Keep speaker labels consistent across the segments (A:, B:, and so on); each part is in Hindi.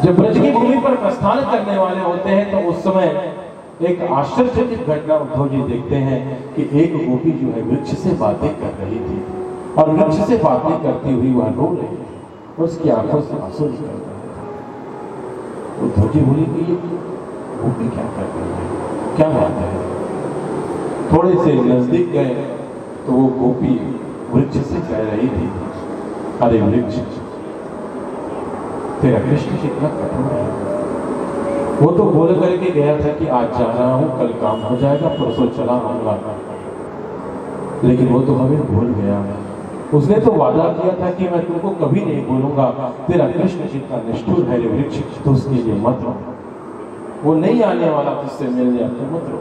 A: जब ब्रज की भूमि पर प्रस्थान करने वाले होते हैं तो उस समय एक आश्चर्यचकित घटना उद्धव जी देखते हैं कि एक गोपी जो है वृक्ष से बातें कर रही थी और वृक्ष से बातें करती हुई वह रो रही थी, उसकी आंखों से आंसू निकल रहे थे। उद्धव जी बोले कि ये गोपी क्या कर रही है, क्या बात है। थोड़े से नजदीक गए तो वो गोपी वृक्ष से कह रही थी, अरे वृक्ष, तेरा कृष्ण कितना कठोर है। वो तो बोल करके गया था कि आज जा रहा हूं, कल काम हो जाएगा, परसों चला आऊंगा, लेकिन वो तो हमें भूल गया। उसने तो वादा किया था कि मैं तुमको कभी नहीं बोलूंगा, तेरा कृष्ण कितना निष्ठुर है रे वृक्ष, तो उसके लिए मत रो, वो नहीं आने वाला तुझसे मिलने, अपने मत रो।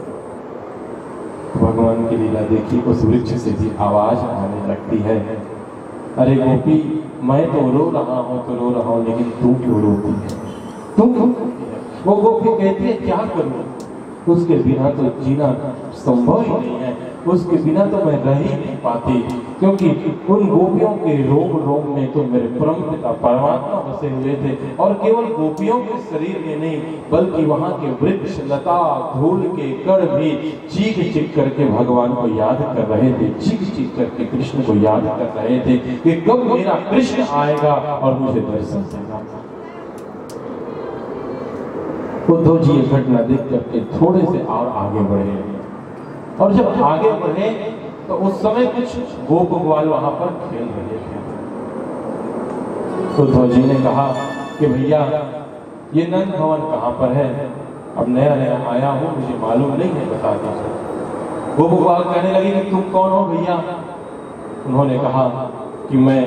A: भगवान की लीला देखी, उस वृक्ष से भी आवाज आने लगती है, अरे गोपी, मैं तो रो रहा हूं, लेकिन तू क्यों रोती है, तू क्यों? वो गोपी कहती है क्या करूं, उसके बिना तो जीना संभव ही नहीं है, उसके बिना तो मैं रह ही नहीं पाती, क्योंकि उन गोपियों के रोम रोम में तो मेरे परम पिता परमात्मा बसे हुए थे। और केवल गोपियों के शरीर में नहीं, बल्कि वहां के वृक्ष, लता, धूल के कण भी चीख चीख करके भगवान को याद कर रहे थे, चीख चीख करके कृष्ण को याद कर रहे थे कि कब मेरा कृष्ण आएगा और मुझे दर्शन देगा। उद्धव जी ये घटना देख करके थोड़े से और आगे बढ़े, और जब आगे बढ़े तो उस समय कुछ गोप ग्वाल वहां पर खेल रहे थे। उद्धव जी ने कहा कि भैया, ये नंद भवन कहां पर है, अब नया नया आया हूं, मुझे मालूम नहीं है, बता दीजिए। गोप ग्वाल कहने लगे कि तुम कौन हो भैया। उन्होंने कहा कि मैं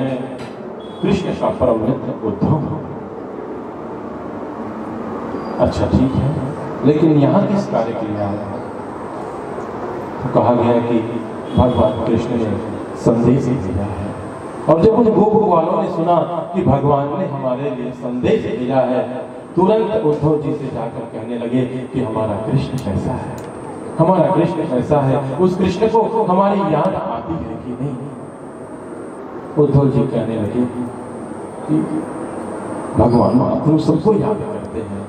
A: कृष्ण का परम मित्र उद्धव हूं। अच्छा ठीक है, लेकिन यहाँ किस कार्य के लिए आया? तो कहा गया कि भगवान कृष्ण ने संदेश भेजा है, और जब उन गोप वालों ने सुना कि भगवान ने हमारे लिए संदेश भेजा है, तुरंत उद्धव जी से जाकर कहने लगे कि हमारा कृष्ण कैसा है, हमारा कृष्ण कैसा है, उस कृष्ण को हमारी याद आती है कि नहीं। उद्धव जी कहने लगे कि भगवान आप तुम सबको याद करते हैं,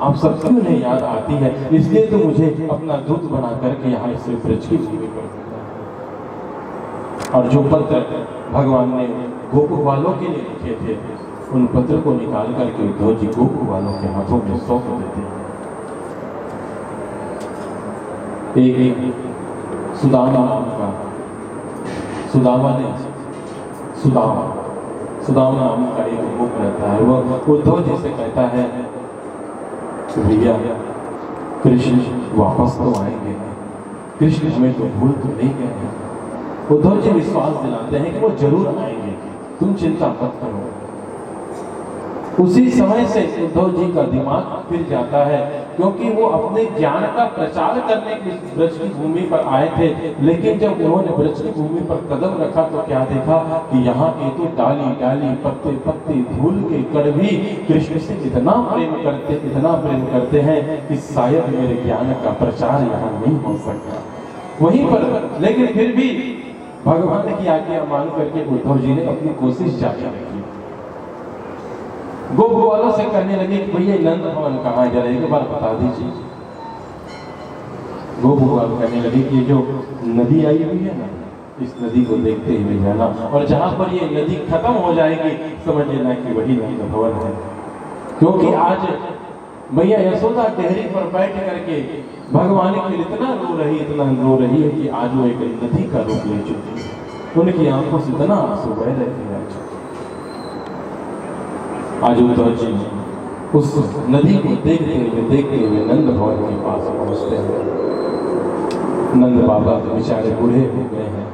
A: आप सब क्यों नहीं याद आती है, इसलिए तो मुझे अपना दूत बना करके यहाँ से ब्रज की भूमि पर भेजा है। और जो पत्र भगवान ने गोप वालों के लिए लिखे थे, उन पत्र को निकाल करके उद्धव जी गोप वालों के हाथों में सौंप देते हैं। एक सुदामा नाम का, सुदामा नाम का एक गोप रहता है, वो उद्धव जी से कहता है भैया, कृष्ण वापस तो आएंगे, कृष्ण हमें तो भूल तो नहीं गए हैं। उद्धव जी विश्वास दिलाते हैं कि वो जरूर आएंगे, तुम चिंता मत करो। उसी समय से उद्धव जी का दिमाग फिर जाता है, क्योंकि वो अपने ज्ञान का प्रचार करने के ब्रज की भूमि पर आए थे, लेकिन जब उन्होंने ब्रज की भूमि पर कदम रखा तो क्या देखा कि यहाँ के तो डाली डाली, पत्ते पत्ते, धूल के कण भी कृष्ण से इतना प्रेम करते हैं कि शायद मेरे ज्ञान का प्रचार यहाँ नहीं हो सकता। वहीं पर लेकिन फिर भी भगवान की आज्ञा मान करके उद्धव जी ने अपनी कोशिश जारी रखी। गोप वालों से कहने लगे कि भैया नंद भवन कहाँ है, जरा एक बार बता दीजिए। गोप वाल कहने लगे कि जो नदी आई हुई है ना, इस नदी को देखते हुए जाना, और जहां पर ये नदी खत्म हो जाएगी समझ लेना कि वही नंद भवन है। क्योंकि आज मैया यशोदा डेहरी पर बैठ करके भगवान के लिए इतना रो रही है कि आज वो एक नदी का रूप ले चुकी है, उनकी आंखों से इतना आंसू बह रहे थे। आज उद्धव जी उस नदी को देखते हुए नंद भवन के पास पहुंचते हैं। नंद बाबा तो बेचारे बूढ़े हो गए हैं,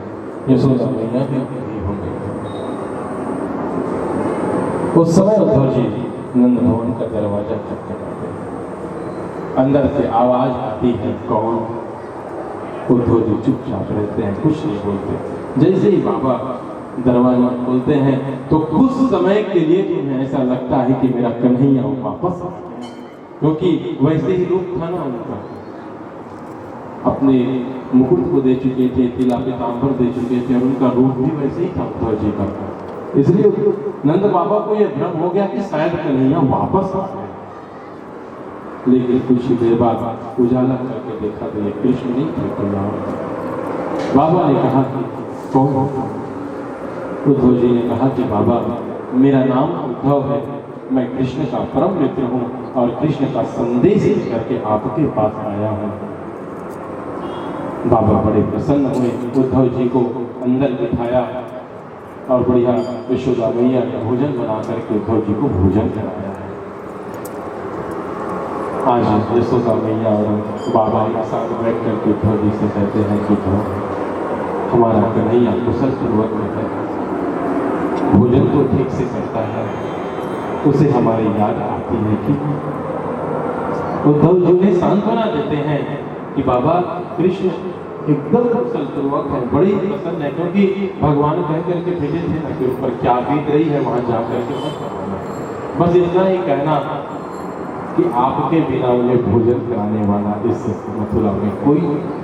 A: यशोदा मैया भी हो गई। उस समय उद्धव जी नंद भवन का दरवाजा खटखटाते हैं, अंदर से आवाज आती है, कौन? उद्धव जी चुपचाप रहते हैं, कुछ नहीं बोलते। जैसे ही बाबा दरवाजा खोलते हैं तो कुछ समय के लिए तुम्हें ऐसा लगता है कि मेरा कन्हैया वापस आ गया, क्योंकि वैसे ही रूप था ना उनका, अपने मुकुट को दे चुके थे, तिला पीतांबर दे चुके थे, और उनका रूप भी वैसे ही था उद्धव जी का। इसलिए नंद बाबा को यह भ्रम हो गया कि शायद कन्हैया वापस आ गया। लेकिन कुछ ही देर बाद उजाला करके देखा तो ये कृष्ण नहीं थे कोई और। बाबा ने कहा कि कौन हो? उद्धव जी ने कहा कि बाबा मेरा नाम उद्धव है, मैं कृष्ण का परम मित्र हूँ और कृष्ण का संदेश करके आपके पास आया हूँ। बाबा बड़े प्रसन्न हुए, उद्धव जी को अंदर बिठाया और बढ़िया यशोदा मैया का भोजन बना करके उद्धव जी को भोजन कराया है। आज यशोदा मैया और बाबा एक साथ बैठ करके उद्धव जी से कहते हैं कि हमारा कन्हैया कुशल पूर्वक है, भोजन तो ठीक से करता है, उसे हमारी याद आती है कि उद्धव जी उन्हें सांत्वना देते हैं कि बाबा कृष्ण एकदम कुशल पूर्वक है, बड़ी प्रसन्न है, क्योंकि भगवान कह करके भेजे थे ना कि ऊपर क्या बीत रही है वहां जाकर के मत करवाना। बस इतना ही कहना कि आपके बिना उन्हें भोजन कराने वाला इस मथुरा में कोई नहीं।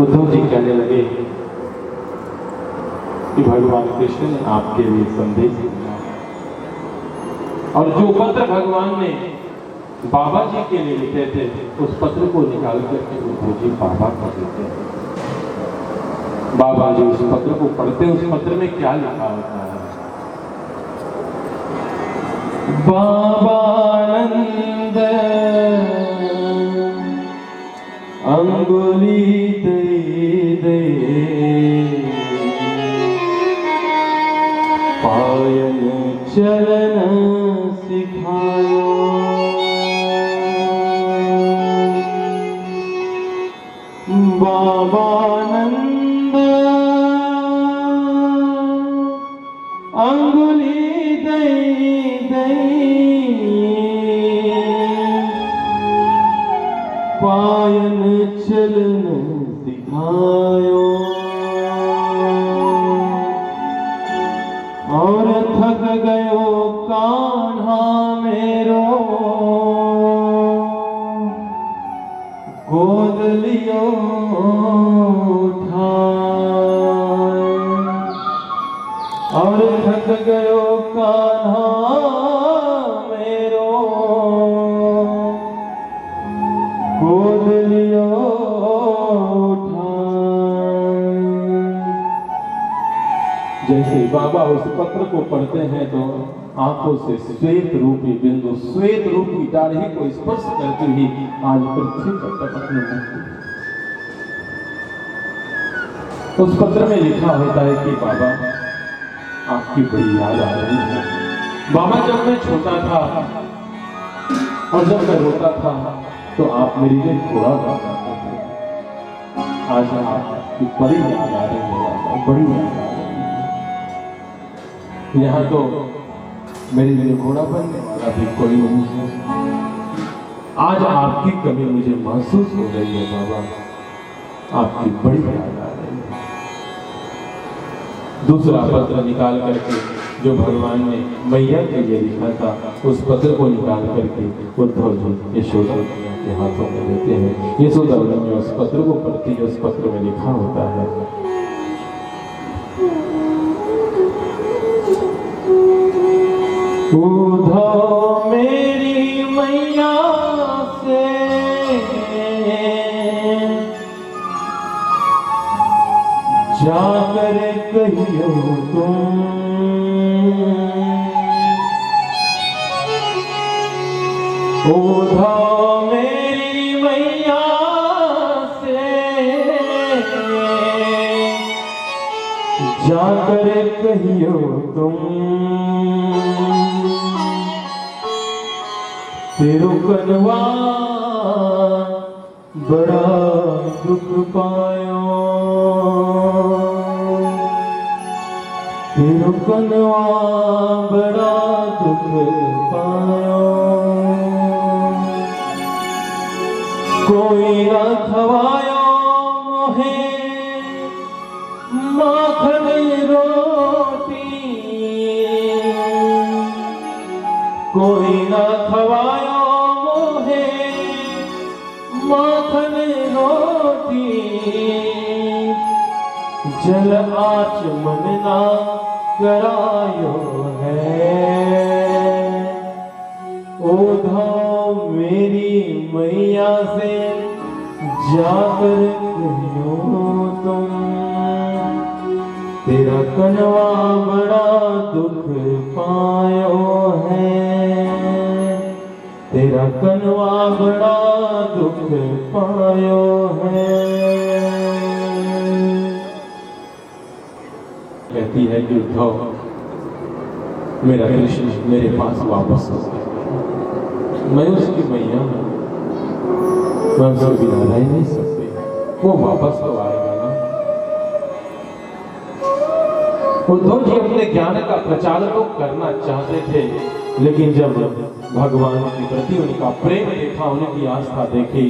A: उद्धव जी कहने लगे कि भगवान कृष्ण ने आपके लिए संदेश दिया और जो पत्र भगवान ने बाबा जी के लिए लिखे थे उस पत्र को निकाल करके उद्धव जी बाबा को देते हैं। बाबा जी उस पत्र को पढ़ते हैं, उस पत्र में क्या लिखा होता है? बाबानंद अंगुली दे दे पायन चलन सिखायो, बाबानंद अंगुली दई दई पायन चलन सिखायो, और थक गयो कान्हा मेरो गोद लियो उठाए, और थक गयो कान्हा मेरो गोद लियो उठाए। जैसे बाबा उस पत्र को पढ़ते हैं तो आंखों से श्वेत रूपी बिंदु, श्वेत रूपी दाढ़ी को स्पर्श करते ही आज पृथ्वी पर टपकने लगती है। उस पत्र में लिखा होता है कि बाबा आपकी बड़ी याद आ रही है। बाबा जब मैं छोटा था और जब मैं रोता था तो आप मेरे लिए थोड़ा करते थे। आज आपकी बड़ी याद आ रही है, बड़ी याद आ रही है। यहाँ तो मेरे लिए घोड़ा बनने वाला भी कोई नहीं है। आज आपकी कमी मुझे महसूस हो रही है बाबा, आपकी बड़ी याद आ रही है। दूसरा पत्र निकाल करके जो भगवान ने मैया के लिए लिखा था उस पत्र को निकाल करके उद्धव जी यशोदा के हाथों में देते हैं। यशोदा मैया उस पत्र को पढ़ती है, उस पत्र में लिखा होता है उद्धव मेरी मैया से जाकर कहियो तुम, उद्धव मेरी मैया से जाकर कहियो तुम, तेरो कनवा बड़ा दुख पायो, तेरो कनवा बड़ा दुख पायो, कोई ना खवायो मोहे माखन रोटी, कोई ना खवायो मोहे माखन रोटी, जल आचमन ना करायो है, उद्धव मेरी मैया से जाकर कहियो तुम, तेरा कनवा बड़ा दुख पायो है, तेरा कनवा बड़ा दुख पायो है। कहती है कि उद्धव मेरा कृष्ण मेरे पास वापस हो गया, मैं उसकी मैया हूं, मैं उसको बिना रह नहीं सकती, वो वापस तो आएगा ना। उद्धव जी अपने ज्ञान का प्रचार तो करना चाहते थे, लेकिन जब भगवान के प्रति उनका प्रेम देखा, उनकी आस्था देखी,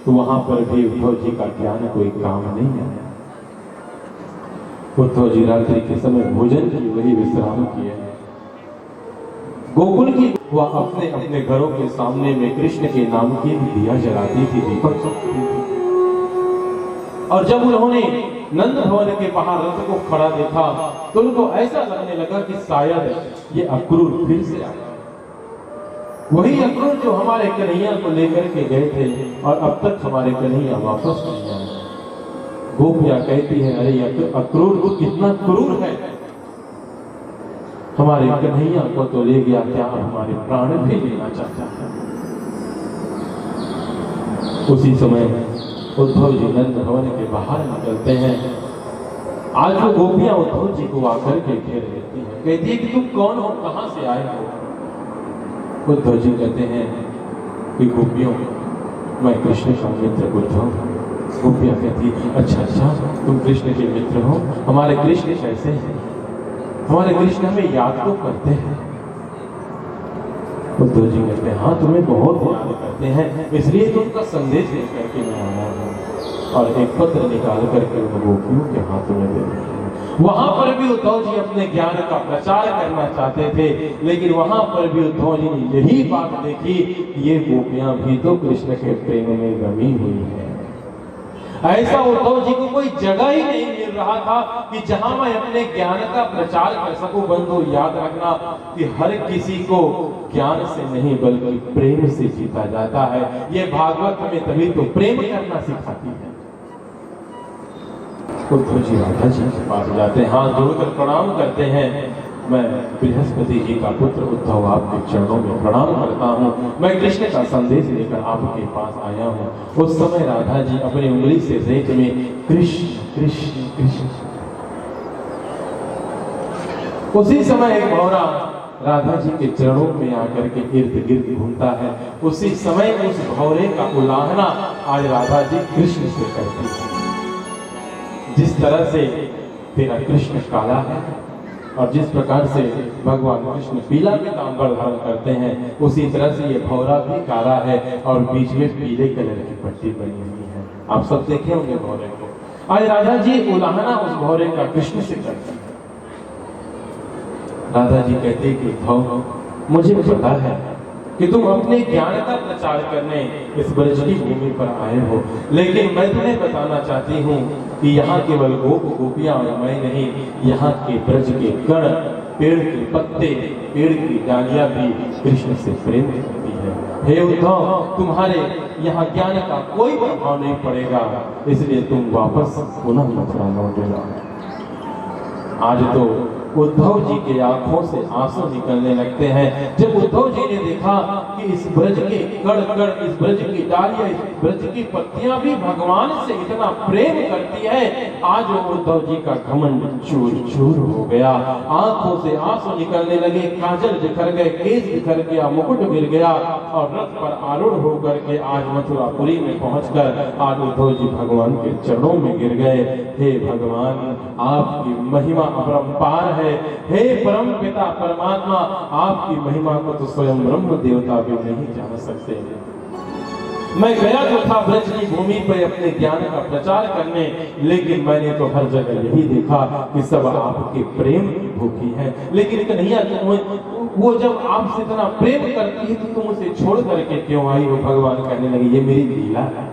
A: तो वहां पर भी उद्धव जी का ज्ञान कोई काम नहीं आया। उद्धव जी रात्रि के समय भोजन की, वही विश्राम किए। गोकुल की वह अपने अपने घरों के सामने में कृष्ण के नाम की दिया जलाती थी, दीपक जलाती थी। और जब उन्होंने नंद भवन के बाहर रथ को खड़ा देखा, तो उनको ऐसा लगने लगा कि शायद ये अक्रूर फिर से आया, वही अक्रूर जो हमारे कन्हैया को लेकर के गए थे और अब तक हमारे कन्हैया वापस नहीं आए। गोपियां कहती है, अरे अक्रूर तो कितना क्रूर है, हमारे कन्हैया को तो ले गया, क्या हमारे प्राण भी लेना चाहता है। उसी समय उद्धव जी नंद भवन के बाहर निकलते हैं। आज वो गोपियां उद्धव जी को आकर के घेर लेती हैं, कहती है कि तुम कौन हो, कहां से आए हो। उद्धव जी कहते हैं कि गोपियों, मैं कृष्ण का मित्र उद्धव। गोपियां कहती, अच्छा अच्छा, तुम कृष्ण के मित्र हो, हमारे कृष्ण कैसे हैं, हमारे कृष्ण हमें याद तो करते हैं। उद्धव जी कहते हैं, हाँ तुम्हें बहुत याद करते हैं, इसलिए तो उनका संदेश लेकर के मैं आया हूँ। और एक पत्र निकाल करके उन गोपियों के हाथों में दे दिया। वहां पर भी उद्धव जी अपने ज्ञान का प्रचार करना चाहते थे, लेकिन वहां पर भी उद्धव जी ने यही बात देखी कि ये गोपियां भी तो कृष्ण के प्रेम में रमी हुई है। ऐसा उद्धव जी को कोई जगह ही नहीं मिल रहा था कि जहां मैं अपने ज्ञान का प्रचार कर सकूं। बंधु याद रखना कि हर किसी को ज्ञान से नहीं बल्कि प्रेम से जीता जाता है। ये भागवत हमें तभी तो प्रेम करना सिखाती है। उद्धव जी राधा जी के पास जाते हैं, हाथ जोड़कर प्रणाम करते हैं। मैं बृहस्पति जी का पुत्र उद्धव आपके चरणों में प्रणाम करता हूँ, मैं कृष्ण का संदेश लेकर आपके पास आया हूँ। उस समय राधा जी अपनी उंगली से रेत में कृष्ण कृष्ण कृष्ण। उसी समय एक भौरा राधा जी के चरणों में आकर के इर्द गिर्द घूमता है। उसी समय उस भौरे का उल्लाहना आज राधा जी कृष्ण से करती है। जिस तरह से तेरा कृष्ण काला है और जिस प्रकार से भगवान कृष्ण पीला पीतांबर धारण करते हैं, उसी तरह से ये भौरा भी काला है और बीच में पीले कलर की पट्टी बनी हुई है। आप सब देखे होंगे भौरे को। आज राधा जी उल्लाहना उस भौरे का कृष्ण से करती है। राधा जी कहते कि उद्धव, मुझे पता है कि तुम अपने ज्ञान का प्रचार करने इस ब्रज की भूमि पर आए हो, लेकिन मैं तुम्हें बताना चाहती हूँ कि यहाँ केवल गोप गोपियां और मैं नहीं, यहाँ के ब्रज के गण, पेड़ के पत्ते, पेड़ की डालियां भी कृष्ण से प्रेम करती है। हे उद्धव, तुम्हारे यहाँ ज्ञान का कोई प्रभाव नहीं पड़ेगा, इसलिए तुम वापस पुनः मथुरा लौट जाओ। आज तो उद्धव जी के आंखों से आंसू निकलने लगते हैं जब उद्धव जी ने देखा कि इस ब्रज के कड़, इस ब्रज की डालियां, इस ब्रज की पत्तियां भी भगवान से इतना प्रेम करती है। आज उद्धव जी का घमंड चूर चूर हो गया, आंखों से आंसू निकलने लगे, काजल बिखर गए, केस बिखर गया, मुकुट गिर गया और रथ पर आरूढ़ होकर के आज मथुरापुरी में पहुंचकर आज उद्धव जी भगवान के चरणों में गिर गए। हे भगवान, आपकी महिमा अपरंपार है। हे परम पिता परमात्मा, आपकी महिमा को तो स्वयं ब्रह्म देवता भी नहीं जान सकते। मैं गया तो था ब्रज की भूमि पर अपने ज्ञान का प्रचार करने, लेकिन मैंने तो हर जगह यही देखा कि सब आपके प्रेम की भूखी है। लेकिन कन्हैया, वो जब आपसे इतना प्रेम करती है तो तुम उसे छोड़ करके क्यों आई हो? भगवान कहने लगे, ये मेरी लीला है,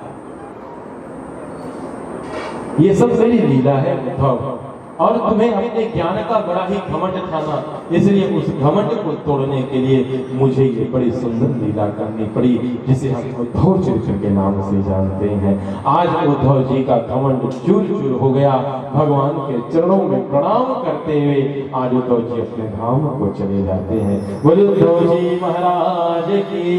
A: ये सब मेरी लीला है उद्धव। और तुम्हें अपने ज्ञान का बड़ा ही घमंड था ना, इसलिए उस घमंड को तोड़ने के लिए मुझे ये बड़ी सुंदर लीला करनी पड़ी, जिसे हम उद्धव चरित्र के नाम से जानते हैं। आज उद्धव जी का घमंड चूर चूर हो गया। भगवान के चरणों में प्रणाम करते हुए आज उद्धव जी अपने धाम को चले जाते हैं। बोले उद्धव जी महाराज की,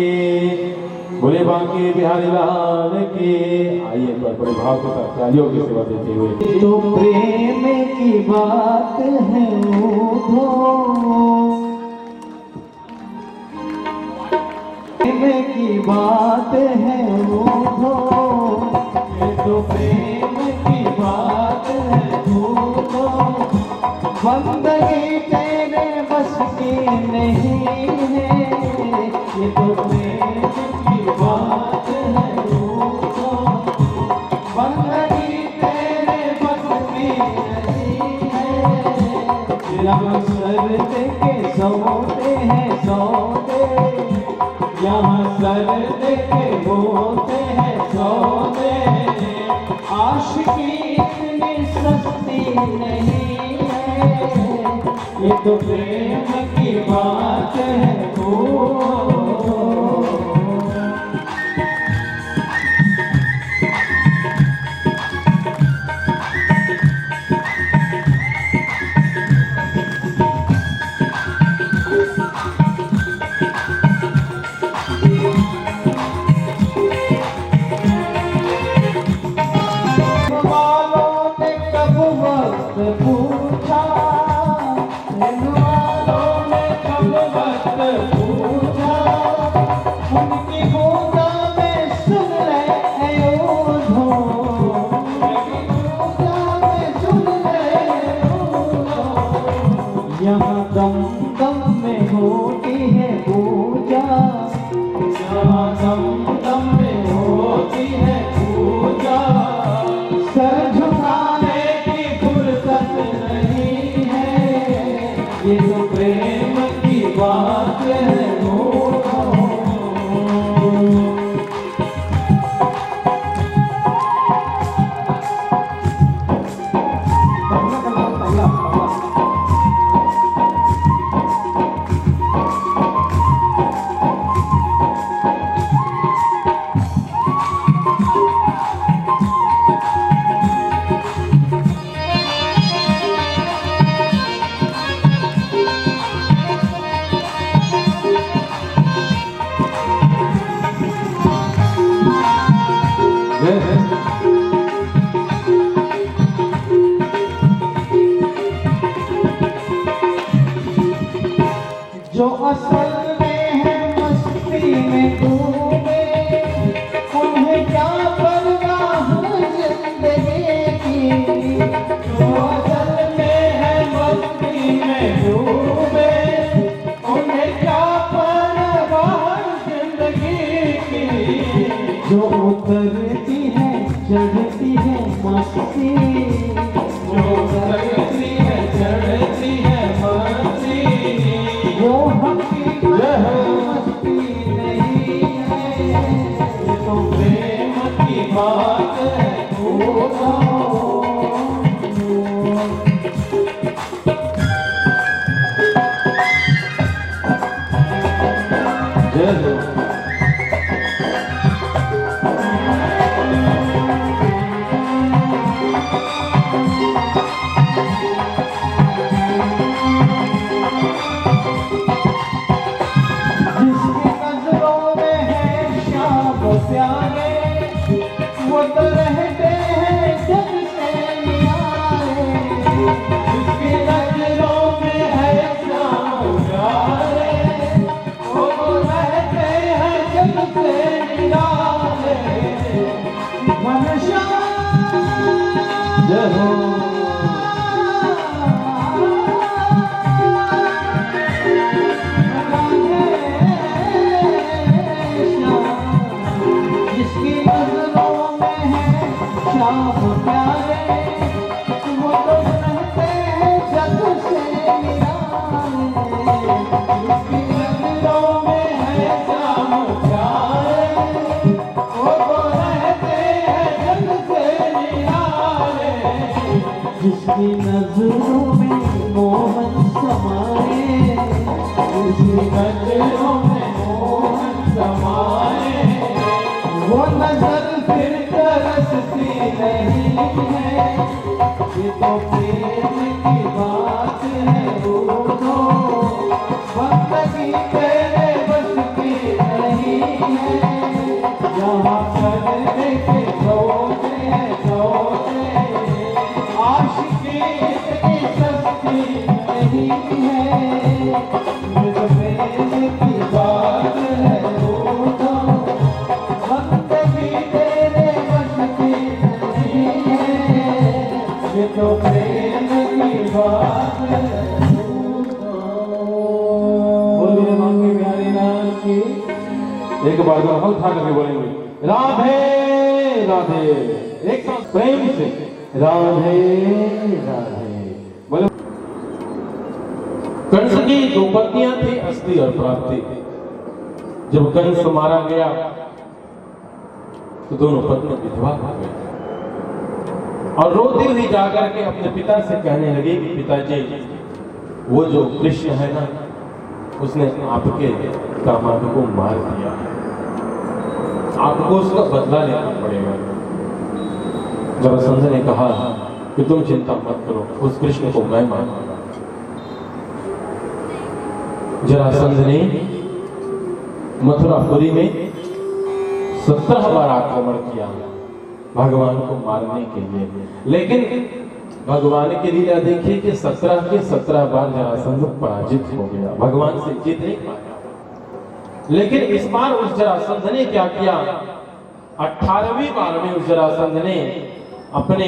A: बोले बांके बिहारी लाल की। आइए पर बड़े भाव के साथ तालियों की सेवा देते हुए।
B: तो प्रेम की बात है उद्धव, प्रेम की बात है उद्धव, ये तो प्रेम की बात है उद्धव। बंदगी तेरे बस की नहीं है, ये तो प्रेम की बात है उद्धव। बंदगी तेरे बस की नहीं है, यहाँ सर दे के सौते हैं सौते, यहाँ सर दे के होते हैं सौते। आशिकी इतनी सस्ती नहीं है, ये तो प्रेम की बात है ओ। पूछा वालों ने कब वक्त पूछा, उनकी गोदा में सुन रहे उद्धव, उनकी गोदा में सुन रहे उद्धव। यहाँ दम दम में होती है पूजा, यहाँ दम दम में होती है पूजा। सर झुकाने ये तो प्रेम की बात है जो असल में है मस्ती में डूबे, उन्हें क्या परवाह जिंदगी की। जो असल में है मस्ती में डूबे, उन्हें क्या परवाह जिंदगी की। जो उतरती है चढ़ती है मस्ती, जो उतरती है चढ़ती है मस्ती, वो मस्ती नहीं है, ये तो प्रेम की बात है जय हो। वो तो रहते हैं जग से न्यारे, जिसकी नजरों में है श्याम प्यारे, वो रहते उसकी नजरों में मोहन समाए, उसकी नजरों में मोहन समाए। वो नजर फिर तरसती नहीं है, ये तो प्रेम की बात है दोनों, बंदगी तेरे बस की नहीं है। यहाँ करने के सौदे हैं सौदे, आशिकी इतनी सस्ती नहीं है, ये तो प्रेम की बात है दोनों, बंदगी तेरे बस की नहीं है, ये तो प्रेम की बात है दोनों। बोलिए माँ की प्यारी लाल की।
A: एक बार को हम उठा करके बोलेंगे राधे राधे, एक साथ प्रेम से राधे राधे बोले। कंस की दो पत्नियां थी, अस्थि और प्राप्ति। जब कंस मारा गया तो दोनों पत्नी विधवा हो गई और रोती हुई जाकर के अपने पिता से कहने लगी कि पिताजी, वो जो कृष्ण है ना, उसने आपके दामाद को मार दिया, आपको उसका बदला लेना पड़ेगा। जरासंध ने कहा कि तुम चिंता मत करो, उस कृष्ण को मैं मारूंगा। जरासंध ने मथुरापुरी में 17 बार आक्रमण किया भगवान को मारने के लिए, लेकिन भगवान की लीला देखिए कि 17 के 17 बार जरासंध पराजित हो गया, भगवान से जीत नहीं पाया। लेकिन इस बार उस जरासंध ने क्या किया, 18वीं बार में उस जरासंध ने अपने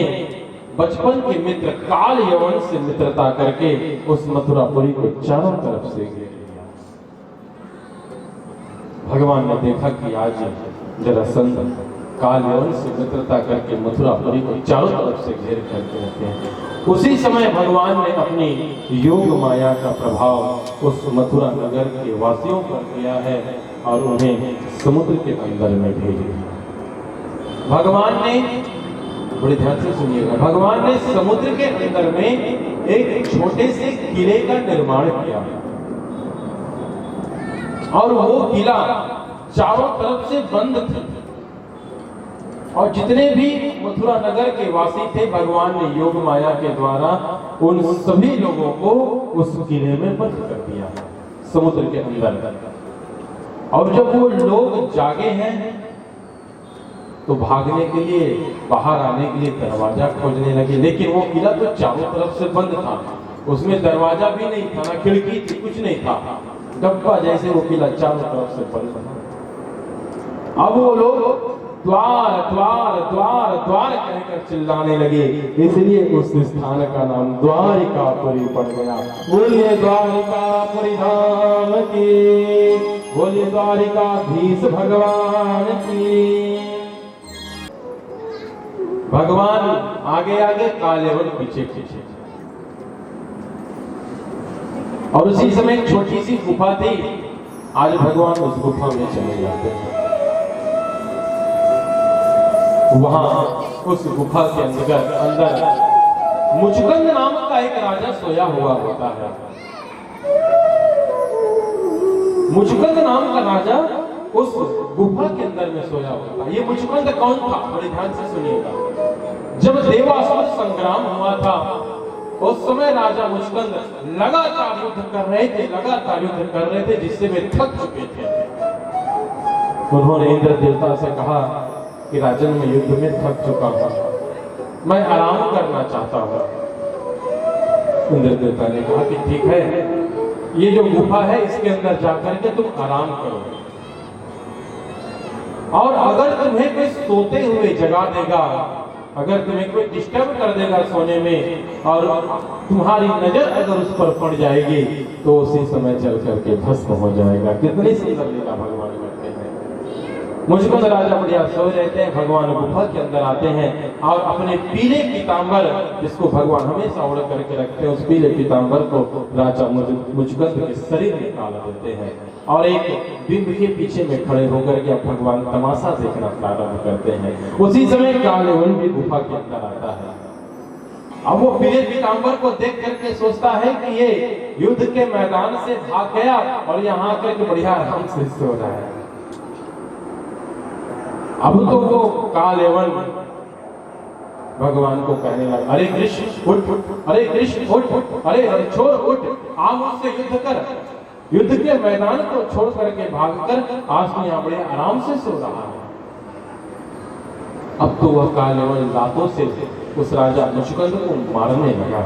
A: बचपन के मित्र काल यवन से मित्रता करके उस मथुरापुरी को चारों तरफ से घेर लिया। भगवान ने देखा कि आज जरासंध काल यवन से मित्रता करके मथुरापुरी को चारों तरफ से घेर करके रखे हैं। उसी समय भगवान ने अपनी योग माया का प्रभाव उस मथुरा नगर के वासियों पर किया है और उन्हें समुद्र के अंदर में भेज दिया। भगवान ने, बड़े ध्यान से सुनिएगा, भगवान ने समुद्र के अंदर में एक छोटे से किले का निर्माण किया और वो किला चारों तरफ से बंद था और जितने भी मथुरा नगर के वासी थे, भगवान ने योग माया के द्वारा उन सभी लोगों को उस किले में बंद कर दिया समुद्र के अंदर। और जब वो लोग जागे हैं तो भागने के लिए, बाहर आने के लिए दरवाजा खोजने लगे, लेकिन वो किला तो चारों तरफ से बंद था, उसमें दरवाजा भी नहीं था, ना खिड़की थी, कुछ नहीं था, डब्बा जैसे वो किला चारों तरफ से बंद था। अब वो लोग द्वार द्वार द्वार द्वार कहकर चिल्लाने लगे, इसलिए उस स्थान का नाम द्वारिकापुरी पड़ गया। बोलिए द्वारिकापुरी धाम की, बोलिए द्वारिकाधीश भगवान की। भगवान आगे आगे, कालेवन पीछे पीछे, और उसी समय एक छोटी सी गुफा थी। आज भगवान उस गुफा में चले जाते हैं। वहां उस गुफा के अंदर मुचुकुंद नाम का एक राजा सोया हुआ होता है। मुचुकुंद नाम का राजा उस गुफा के अंदर में सोया होता है। ये मुचुकुंद कौन था, बड़े ध्यान से सुनिएगा। जब देवासुर संग्राम हुआ था, उस समय राजा मुचुकुंद लगातार युद्ध कर रहे थे, लगातार युद्ध कर रहे थे, जिससे वे थक चुके थे। उन्होंने इंद्र देवता से कहा कि राजन, मैं युद्ध में थक चुका हूं, मैं आराम करना चाहता हूं। इंद्र देवता ने कहा कि ठीक है, ये जो गुफा है इसके अंदर जाकर के तुम आराम करो, और अगर तुम्हें कोई सोते हुए जगा देगा, अगर तुम्हें कोई डिस्टर्ब कर देगा सोने में और तुम्हारी नजर अगर उस पर पड़ जाएगी तो उसी समय चल करके भस्म हो जाएगा। कितनी सुंदर लीला भगवान करते हैं। मुचुकुंद राजा बढ़िया सो रहते हैं, भगवान गुफा के अंदर आते हैं और अपने पीले पीतांबर, जिसको भगवान हमेशा ओढ़ करके रखते हैं, उस पीले पीतांबर को राजा मुचुकुंद के शरीर में डाल देते हैं और एक बिंब के पीछे में खड़े होकर के अब भगवान तमाशा देखना प्रारंभ करते हैं। उसी समय कालयवन भी गुफा के अंदर आता है अब वो प्रिय पीताम्बर को देख करके सोचता है कि ये युद्ध के मैदान से भाग गया और यहाँ आकर के बढ़िया आराम से सो रहा है। अब तो वो कालेवन भगवान को कहने लगा, अरे कृष्ण उठ, अरे कृष्ण उठ, अरे छोड़ उठ, आप उससे युद्ध कर। युद्ध के मैदान को छोड़ करके भागकर आज तो यहाँ बड़े आराम से सो रहा है। अब तो वह कालेवन दांतों से उस राजा मुचकुंद को मारने लगा।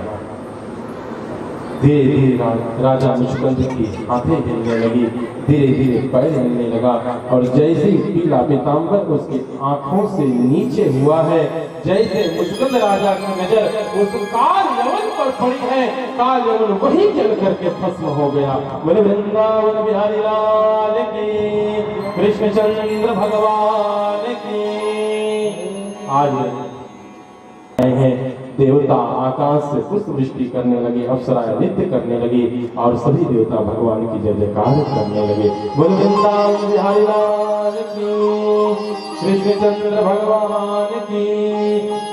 A: धीरे धीरे राजा मुचकुंद की आंखें हिलने लगी, धीरे धीरे पैर हिलने लगा और जैसे ही पीला पीताम्बर उसकी आंखों से नीचे हुआ है, जैसे मुचकुंद राजा की नजर उस कालयवन पर पड़ी है, कालयवन वहीं जल करके भस्म हो गया। बोले वृंदावन बिहारी लाल की, कृष्णचंद्र भगवान की। आज है देवता आकाश से पुष्प वृष्टि करने लगे, अप्सराएं नृत्य करने लगी और सभी देवता भगवान की जय जयकार करने लगे। बोल वृंदावन बिहारी लाल की, कृष्णचंद्र भगवान की,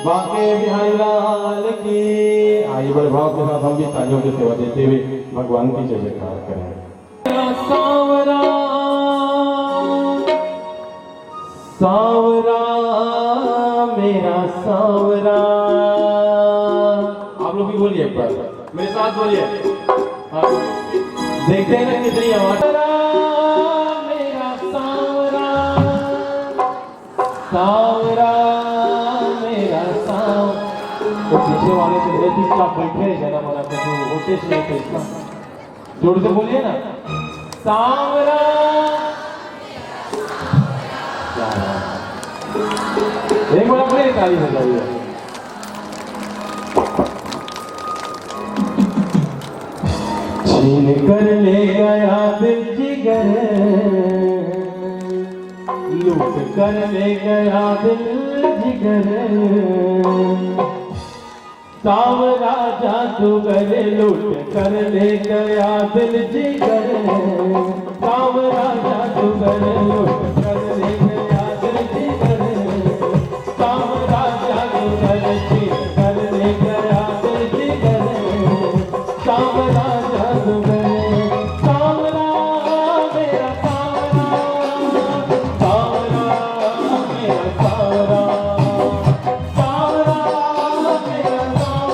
A: बांके बिहारी लाल की। आइए बड़े भाव के साथ हम भी तालियों की सेवा देते हुए भगवान की जय जयकार करें। सावरा सावरा मेरा सावरा, आप लोग भी बोलिए एक बार मेरे साथ बोलिए। देखते हैं ना कितनी आवाज। मेरा सावरा सावरा मेरा सावरा। तो पीछे वाले से मेरे चुपचाप बैठे जरा मना तो होते नहीं थे इसका जोर से बोलिए ना, सावरा। एक बार अपने ताली बजाइए। छीन कर ले गया दिल जिगर, लूट कर ले गया दिल जिगर। सावरा जादूगर लूट कर ले गया दिल जिगर। सावरा जादूगर लूट कर ले गया दिल जिगर। सावरा जादूगर छीन कर ले गया दिल जिगर। सावरा जादूगर, सावरा मेरा सावरा, सावरा मेरा सावरा, सावरा मेरा सावरा,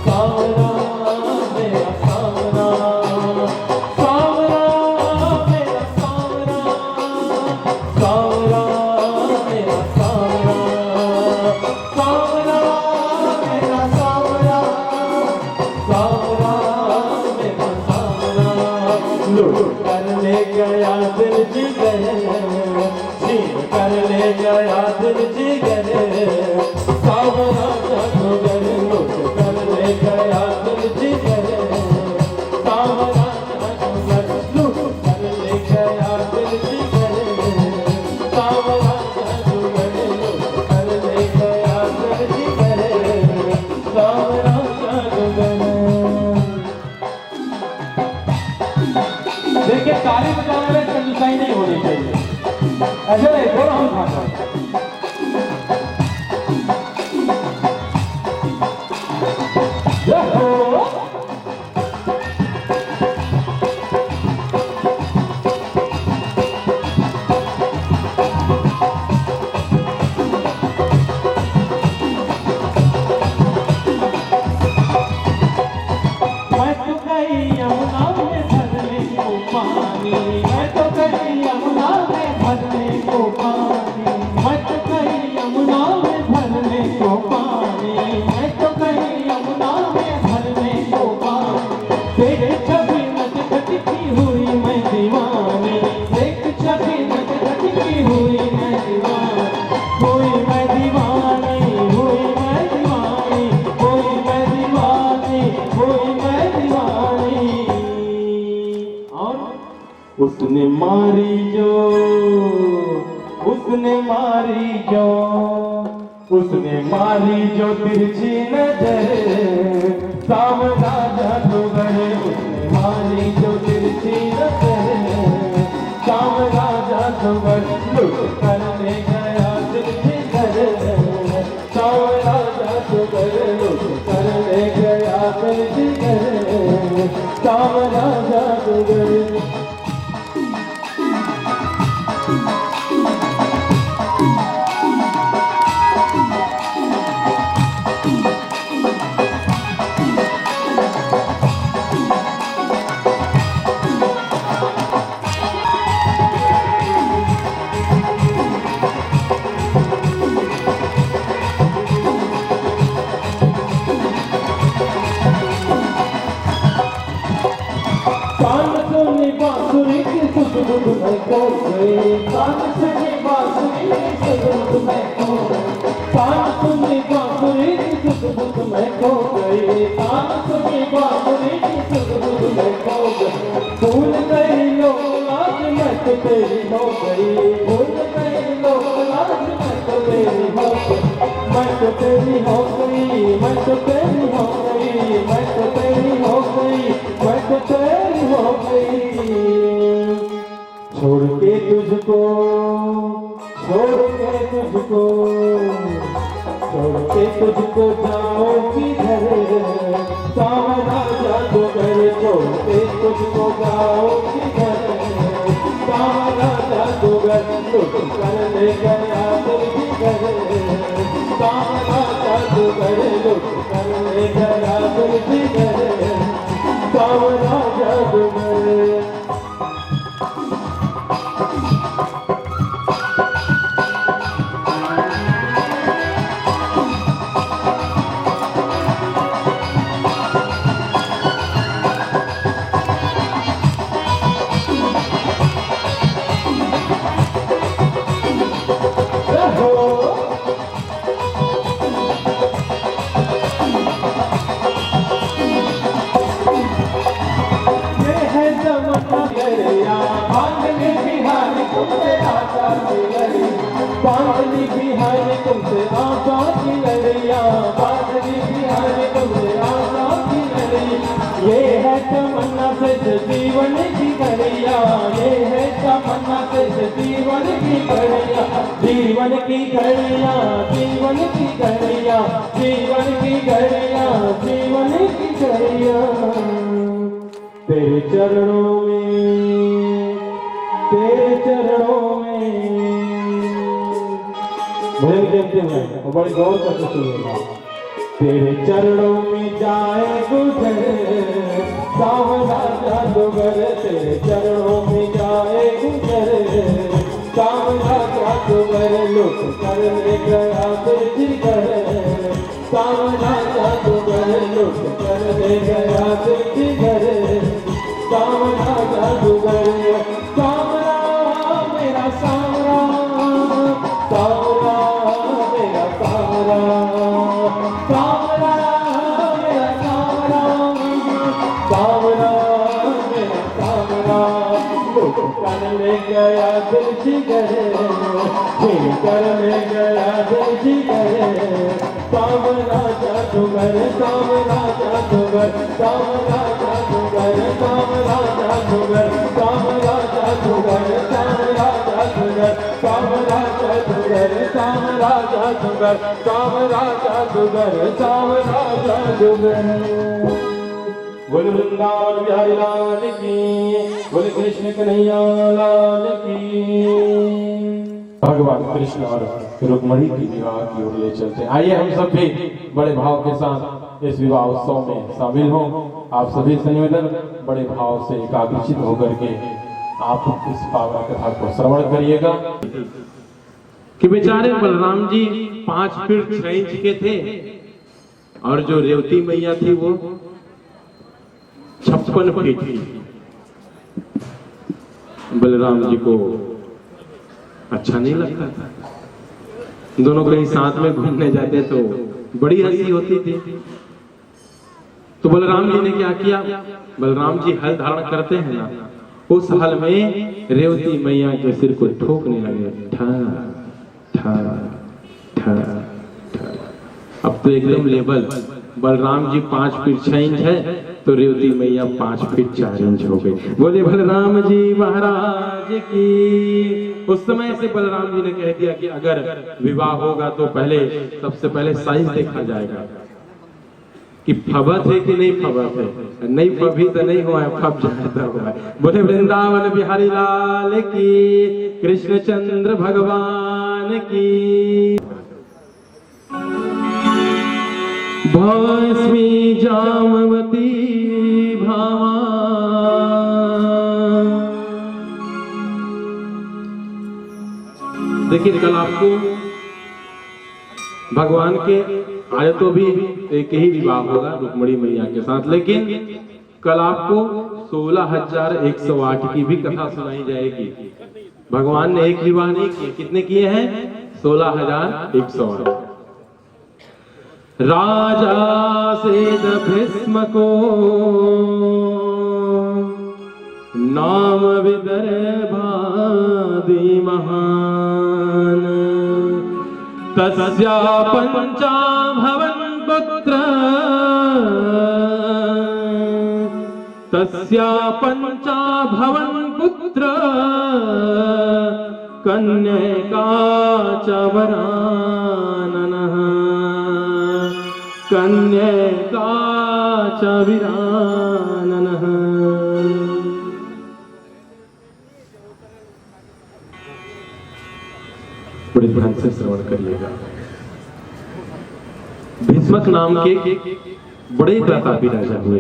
A: सावरा मेरा सावरा, सावरा मेरा सावरा, सावरा मेरा सावरा, सावरा मेरा सावरा, सावरा मेरा सावरा। लूट कर ले गया दिल जिगर, छीन कर ले गया दिल जिगर। सावरा जादूगर लूट कर ले गया दिल जिगर। सावरा जादूगर लूट कर ले गया दिल जिगर। सावरा जादूगर लूट कर ले गया दिल जिगर। सावरा जादूगर। देखिए ताली बजाने में कंजूसाई नहीं होनी चाहिए, ऐसे नहीं बोलो हम खाना। मैं तो गई यमुना में भरने को पानी, मैं तो गई यमुना में भरने को पानी, मैं तो गई यमुना में भरने को पानी, मैं तो गई यमुना में भरने को पानी। देख छवि नटखट की हुई मैं दीवानी, देख छवि नटखट की हुई मैं दीवानी। हुई मैं दीवानी, हुई मैं दीवानी, हुई मैं दीवानी, हुई मैं दीवानी। और उसने मारी जो, उसने मारी जो, उसने मारी जो तिरछी नजर। सावरा जादूगर उसने मारी जो तिरछी नजर। सावरा जादूगर लूट कर ले गया दिल जिगर। सावरा जादूगर
B: कान सुनी बांसुरी की सुध बुध में खो गई, कान सुनी बांसुरी की सुध बुध में खो गई, कान सुनी बांसुरी की सुध बुध में खो गई, कान सुनी बांसुरी की सुध बुध में खो गई। भूल गई लोग लाज मैं तो तेरी हो गई, भूल गई लोग लाज मैं तो तेरी हो गई, मैं तो तेरी हो गई, मैं तो तेरी हो गई, मैं तो तेरी हो गई, मैं तो तेरी हो गई। छोड़ के तुझको, छोड़ के तुझको, छोड़ के तुझको जाओ किधर, सावरा जादूगर छोड़ के तुझको जाओ किधर, सावरा जादूगर लुट कर ले गया दिल जिगर, सावरा जादूगर लुट कर ले गया दिल जिगर, सावरा जादूगर। बांधनी बिहारी तुमसे आशा की लड़िया, बांधनी बिहारी तुमसे आशा की लड़िया, ये है तमन्ना से जीवन की घड़िया, ये है तमन्ना से जीवन की घड़िया, जीवन की घड़िया, जीवन की घड़िया, जीवन की घड़िया, जीवन की घड़िया। तेरे चरणों में, तेरे चरणों में भजन देखते हैं और बड़ी गौर करके सुनिएगा। तेरे चरणों में जाए गुजर सावरा जादूगर, तेरे चरणों में जाए गुजर सावरा जादूगर लुट कर ले गया दिल जिगर, सावरा जादूगर लुट कर ले गया दिल जिगर, सावरा जादूगर। सावरा मेरा सावरा, सावरा मेरा सावरा, सावरा मेरा सावरा, सावरा मेरा सावरा लुट कर ले गया दिल जिगर, छीन कर ले गया दिल जिगर, सावरा जादूगर, सावरा जादूगर, सावरा जादूगर, सावरा जादूगर, सावरा जादूगर, सावरा जादूगर, सावरा जादूगर, सावरा जादूगर, सावरा जादूगर, सावरा जादूगर। बोल वृंदावन बिहारी लाल की, बोल कृष्ण कन्हैया लाल की। भगवान कृष्ण और रुक्मणी की विवाह की ओर ले चलते हैं। आइए हम सब भी बड़े भाव के साथ इस विवाह उत्सव में शामिल हों। आप सभी से निवेदन बड़े भाव से एकाग्रचित होकर के आप इस पावन कथा को श्रवण करिएगा।
C: कि बेचारे बलराम जी 5 फीट 6 इंच के थे और जो रेवती मैया थी वो 56 फीट थी। बलराम जी को अच्छा नहीं लगता था। दोनों कहीं साथ में घूमने जाते तो बड़ी हंसी होती थी। तो बलराम जी ने क्या किया, बलराम जी हल धारण करते हैं ना, उस हल में रेवती मैया के सिर को ठोकने लगे। ठा ठा ठा ठा। अब तो एकदम level. Balram ji 5 feet 6 inch है तो रेवती मैया 5 फीट 4 इंच हो गई। बोले बलराम जी महाराज की। उस समय से बलराम जी ने कह दिया कि अगर विवाह होगा तो सबसे पहले साइज देखा जाएगा कि फबत है कि नहीं फबत है। नहीं फबी तो नहीं हुआ है, फब जाता हुआ है। बोले वृंदावन बिहारी लाल की, कृष्णचंद्र भगवान की। भस्मी जामवती भावा, देखिए कल आपको भगवान के आयतों भी एक ही विवाह होगा रुक्मणी मैया के साथ, लेकिन कल आपको 16,108 की भी कथा सुनाई जाएगी। भगवान ने एक विवाह नहीं किए, कितने किए हैं? 16,108। राजा सेद भीष्म को नाम विदर्भादि महान, तस्या पंचा भवन पुत्र, तस्या पंचा भवन पुत्र, कन्यका च वराननः, कन्यका च वीराननः। बड़े ध्यान से श्रवण करिएगा। भीष्मक नाम के बड़े प्रतापी राजा हुए,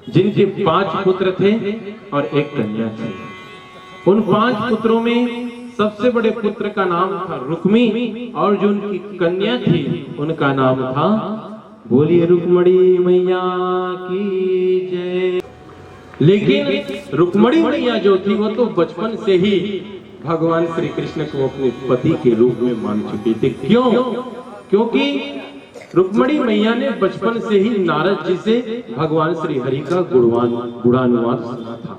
C: जिनके 5 पुत्र थे और एक कन्या थी। उन 5 पुत्रों में सबसे बड़े पुत्र का नाम था रुक्मी, और जो उनकी कन्या थी उनका नाम था, बोलिए रुक्मणी मैया की जय। लेकिन रुक्मणी मैया जो थी वो तो बचपन से ही भगवान श्री कृष्ण को अपने पति के रूप में मान चुकी थी। क्यों? क्योंकि रुक्मणी मैया ने बचपन से ही नारद जी से भगवान श्री हरि का गुणानुवाद सुना था,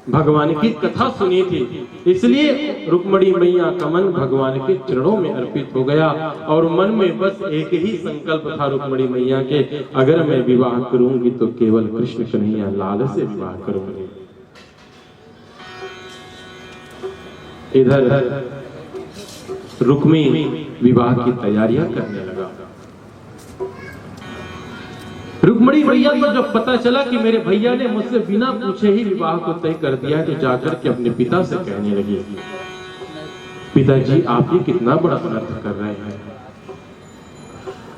C: भगवान की कथा सुनी थी। इसलिए रुक्मणी मैया का मन भगवान के चरणों में अर्पित हो गया, और मन में बस एक ही संकल्प था रुक्मणी मैया के, अगर मैं विवाह करूंगी तो केवल कृष्ण कन्हैया लाल से विवाह करूंगी। इधर रुक्मी विवाह की तैयारियां करने लगा। रुक्मणी भैया को जब पता चला कि मेरे भैया ने मुझसे बिना पूछे ही विवाह को तय कर दिया, तो जाकर के अपने पिता से कहने लगी, पिताजी आप ये कितना बड़ा अनर्थ कर रहे हैं,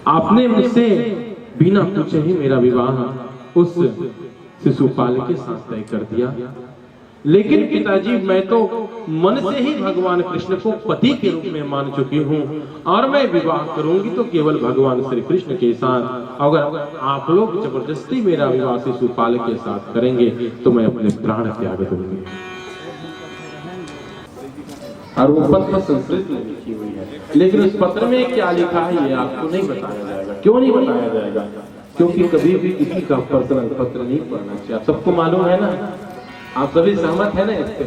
C: आपने मुझसे बिना पूछे ही मेरा विवाह उस शिशुपाल के साथ तय कर दिया। लेकिन पिताजी मैं तो मन से ही भगवान कृष्ण को पति के रूप में मान चुकी हूँ, और मैं विवाह करूंगी तो केवल भगवान श्री कृष्ण के साथ। अगर आप लोग जबरदस्ती मेरा विवाह शिशुपाल के साथ करेंगे तो मैं अपने प्राण त्याग दूंगी। और वो पत्र संस्कृत में लिखी हुई है, लेकिन उस पत्र में क्या लिखा है ये आपको नहीं बताया जाएगा। क्यों नहीं बताया जाएगा? क्योंकि कभी भी किसी का पर्सनल पत्र नहीं पढ़ना चाहिए। आप सबको मालूम है ना, आप सभी सहमत है ना इससे?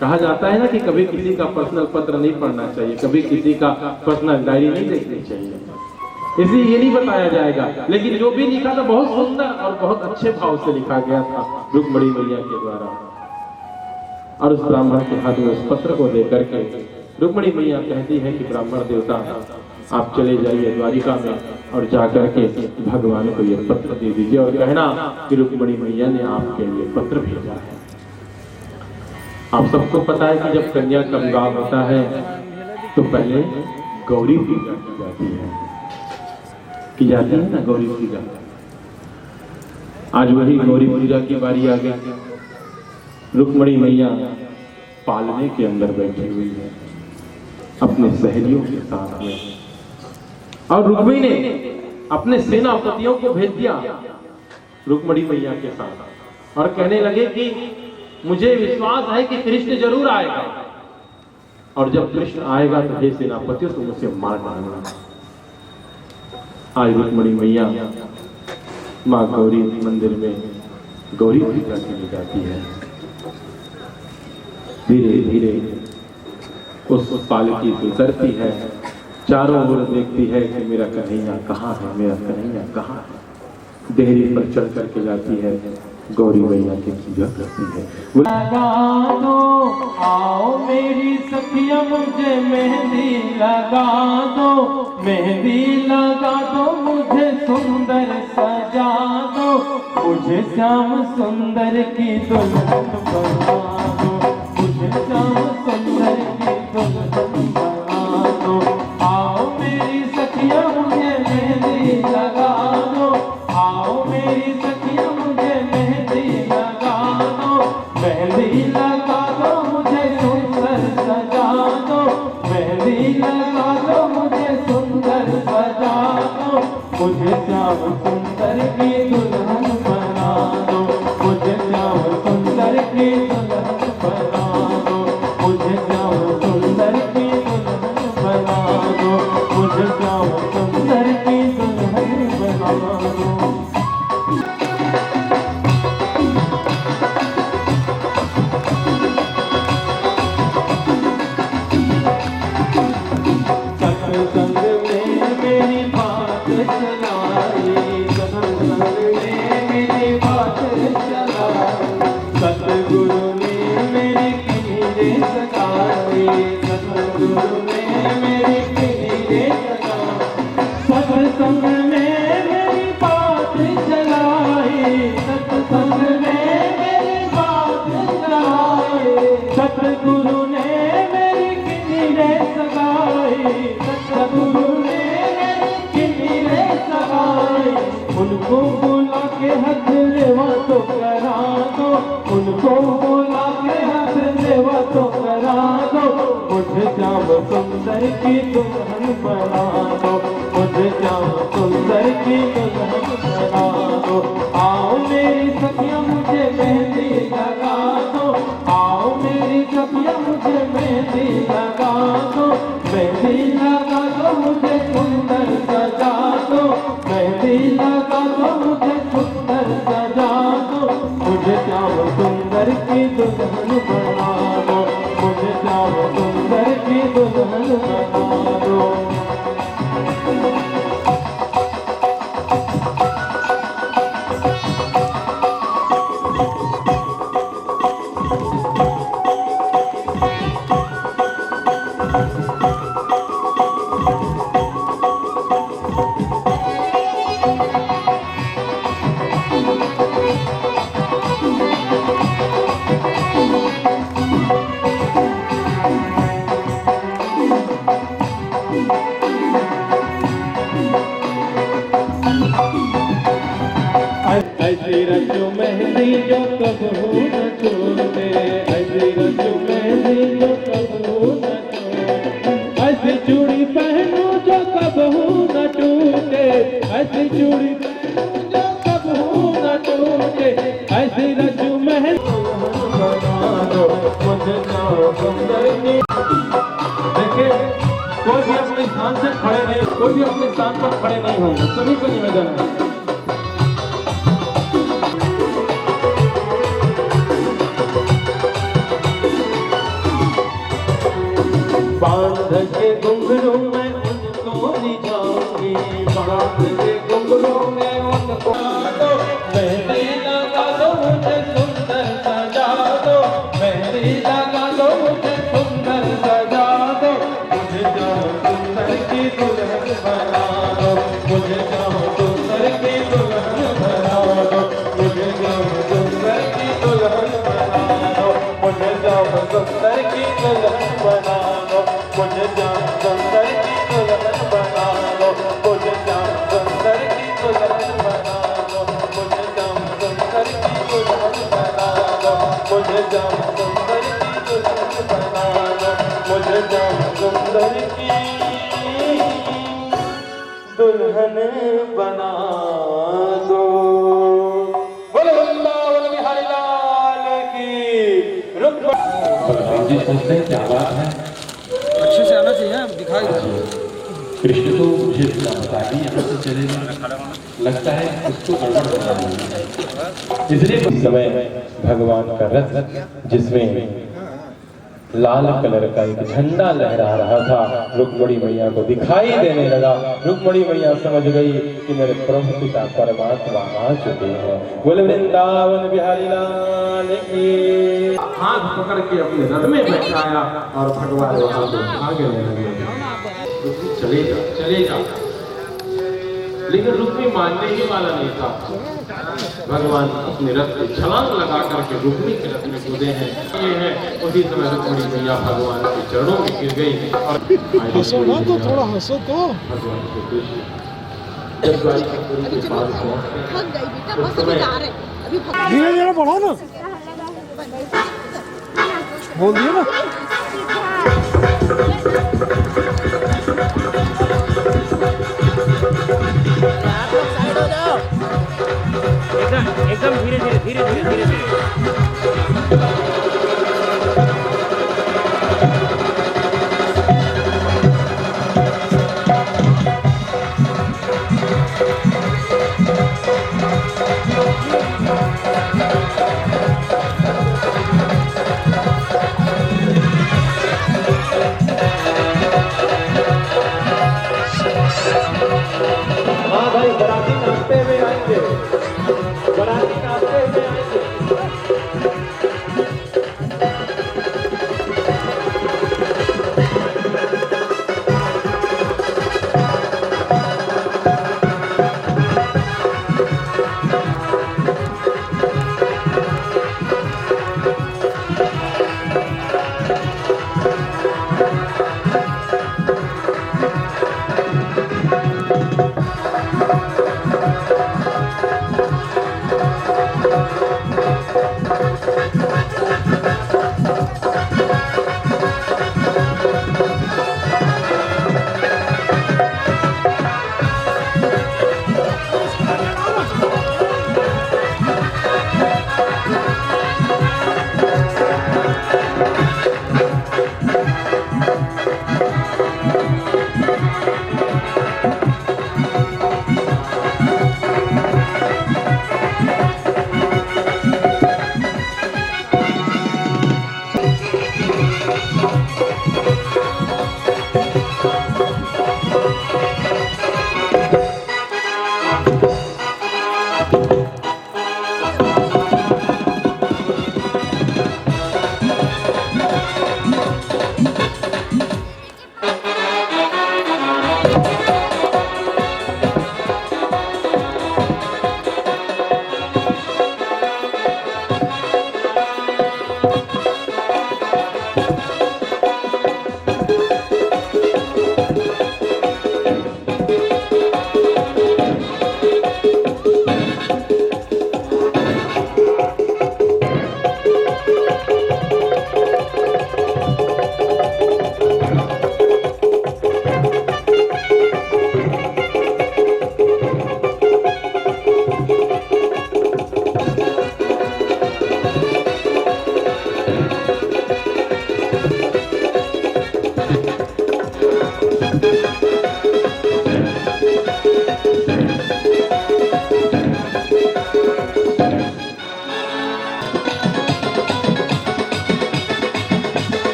C: कहा जाता है ना कि कभी किसी का पर्सनल पत्र नहीं पढ़ना चाहिए, कभी किसी का पर्सनल डायरी नहीं देखनी चाहिए, इसलिए ये नहीं बताया जाएगा। लेकिन जो भी लिखा था बहुत सुंदर और बहुत अच्छे भाव से लिखा गया था रुक्मणी मैया के द्वारा। और उस ब्राह्मण के हाथ में उस पत्र को लेकर के रुक्मणी मैया कहती है कि ब्राह्मण देवता आप चले जाइए द्वारिका में और जाकर के भगवान को ये पत्र दे दीजिए, और कहना कि रुक्मणी मैया ने आपके लिए पत्र भेजा है। आप सबको पता है कि जब कन्या का विवाह होता है तो पहले गौरी पूजा की जाती है, ना गौरी पूजा। आज वही गौरी पूजा की बारी आ गई। रुक्मणी मैया पालने के अंदर बैठी हुई है अपने सहेलियों के साथ में, और रुक्मी ने अपने सेनापतियों को भेज दिया रुक्मणी मैया के साथ, और कहने लगे कि मुझे विश्वास है कि कृष्ण जरूर आएगा, और जब कृष्ण आएगा तो हे सेनापतियों तुम उसे मार डालना। आज रुक्मणी मैया माँ गौरी मंदिर में गौरी पूजा के लिए जाती है। धीरे धीरे उस पालकी से उतरती है, चारों ओर देखती है कि मेरा कन्हैया कहाँ है, मेरा कन्हैया कहाँ है। देहरी पर चढ़ करके जाती है, गौरी मैया की पूजा करती है।
B: लगा दो आओ मेरी सखिया मुझे मेहंदी लगा दो, मेहंदी लगा दो मुझे सुंदर सजा दो, मुझे श्याम सुंदर की दुल्हन बना दो, मुझे श्याम सुंदर की दुल्हन बना दो। आओ मेरी सखिया मुझे मेहंदी लगा दो, आओ मेरी सखिया मुझे मेहंदी लगा दो, मेहंदी लगा दो मुझे सुंदर सजा दो, मेहंदी लगा दो मुझे सुंदर सजा दो, मुझे श्याम सुंदर की दुल्हन बना दो। उनको बुला के हाथ सेवा तो करा दो, मुझे श्याम सुंदर की दुल्हन बना दो, मुझे श्याम सुंदर की दुल्हन बना दो। आओ मेरी सखिया मुझे मेहंदी लगा दो, आओ मेरी सखिया मुझे मेहंदी लगा दो, मेहंदी लगा दो मुझे सुंदर सजा दो, मेहंदी लगा दो मुझे सुंदर सजा दो, मुझे श्याम सुंदर की दुल्हन बना दो, मुझे श्याम सुंदर की दुल्हन बना दो। ऐसी रचो मेहंदी जो कबहू न छोड़े, ऐसी रचो मेहंदी जो कबहू न छोड़े, ऐसी चूड़ी पहनो जो कबहू न टूटे, ऐसी चूड़ी पहनो जो कबहू न टूटे, ऐसी रचो मेहंदी बना दो, मुझे सुंदर की। देखिए कोई भी अपने स्थान से खड़े नहीं, कोई भी अपने स्थान पर खड़े नहीं होंगे, सभी को निवेदन है। बांध के घुंघरू में उनको रिझाऊंगी, बांध के घुंघरू में उनको दो, मेहंदी लगा दो मुझे सुंदर सजा दो, मेहंदी लगा दो मुझे सुंदर सजा दो, मुझे श्याम सुंदर की दुल्हन बना दो, मुझे श्याम सुंदर की दुल्हन बना दो, मुझे श्याम सुंदर की दुल्हन बना दो, मुझे श्याम सुंदर की दुल्हन बना दो, मुझे श्याम सुंदर की दुल्हन बना दो, मुझे श्याम सुंदर की दुल्हन बना दो, मुझे श्याम सुंदर की दुल्हन बना दो, मुझे श्याम सुंदर की दुल्हन बना दो, मुझे श्याम सुंदर की दुल्हन बना दो। बोलो वृंदावन बिहारी लाल की।
A: बलराम जी सोचते हैं क्या बात है,
D: अच्छे से आना चाहिए, दिखाई दे।
A: कृष्ण तो मुझे बिना बता दी यहाँ से चले गए, लगता है उसको गड़बड़ बना है। इसलिए इस समय भगवान का रथ जिसमें लाल कलर का एक झंडा लहरा रहा था, रुक्मणी मैया को दिखाई देने लगा। रुक्मणी मैया समझ गई कि मेरे प्रभु पिता परमात्मा आ चुके हैं। बोले वृंदावन बिहारी लाल की।
C: हाथ पकड़ के अपने रथ में बैठाया और भगवान वहां को आगे ले लगे। रुक्मी चले जा, लेकिन रुक्मी मानने ही वाला नहीं था। भगवान अपने रथ पे छलांग लगा करके रुक्मी के रथ में कूदे हैं। ये है उसी समय रुक्मणी मैया भगवान के चरणों में गिर गई और
D: हंसो ना तो थोड़ा हंसो तो।
C: भगवान के कृष्ण जब द्वारिकापुरी के पास पहुंचे उस समय
D: धीरे धीरे बढ़ो ना, बोल दिया ना।
E: एकदम धीरे धीरे
B: हाँ भाई, बराती नाचते हुए आएंगे, बराती नाचते हुए आएंगे।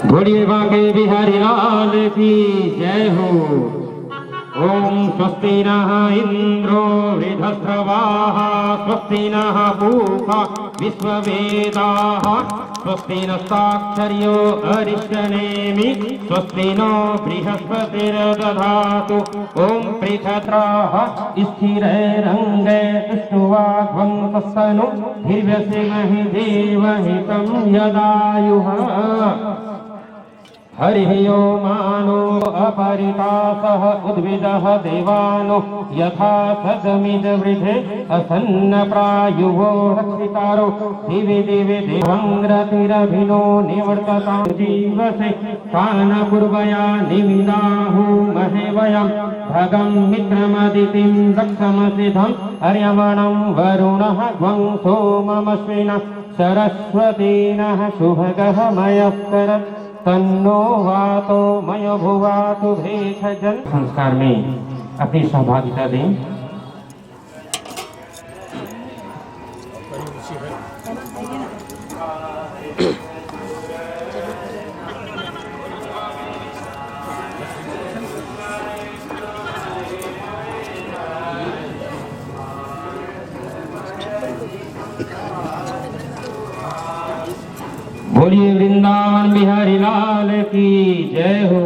C: बोलिए बांके बिहारी लाल की जय हो। ओम स्वस्ति नः इंद्रो वृद्धश्रवाः स्वस्ति नः पूषा विश्ववेदाः स्वस्ति नस्ताक्षर्यो अरिष्टनेमि स्वस्ति नो बृहस्पतिर्दधातु। ओम पृथत्राः स्थिरैरङ्गे तुष्टुवाग्भं तत्सनु धीर्यसेमहि देवहितं यदायुः। हरिः यो मानो अपरितासः उद्भिदः देवानो यथा सदमिदवृधे असन्नप्रायुवो रक्षितारो दिवि दिवि देवङ्ग्रतिरभिनो निवर्ततां जीवसे कानपूर्वया निमिनाहु महे वयं भगं मित्रमदितिं दक्षमसिद्धं हर्यमणं वरुणः ग्वं सोममश्विनः सरस्वतीनः शुभगः मयस्करत् तन्नो वातो मयो भुवातु भेषजल। संस्कार में अपनी सहभागिता दें। बोलिए वृंदावन बिहारी लाल की जय हो।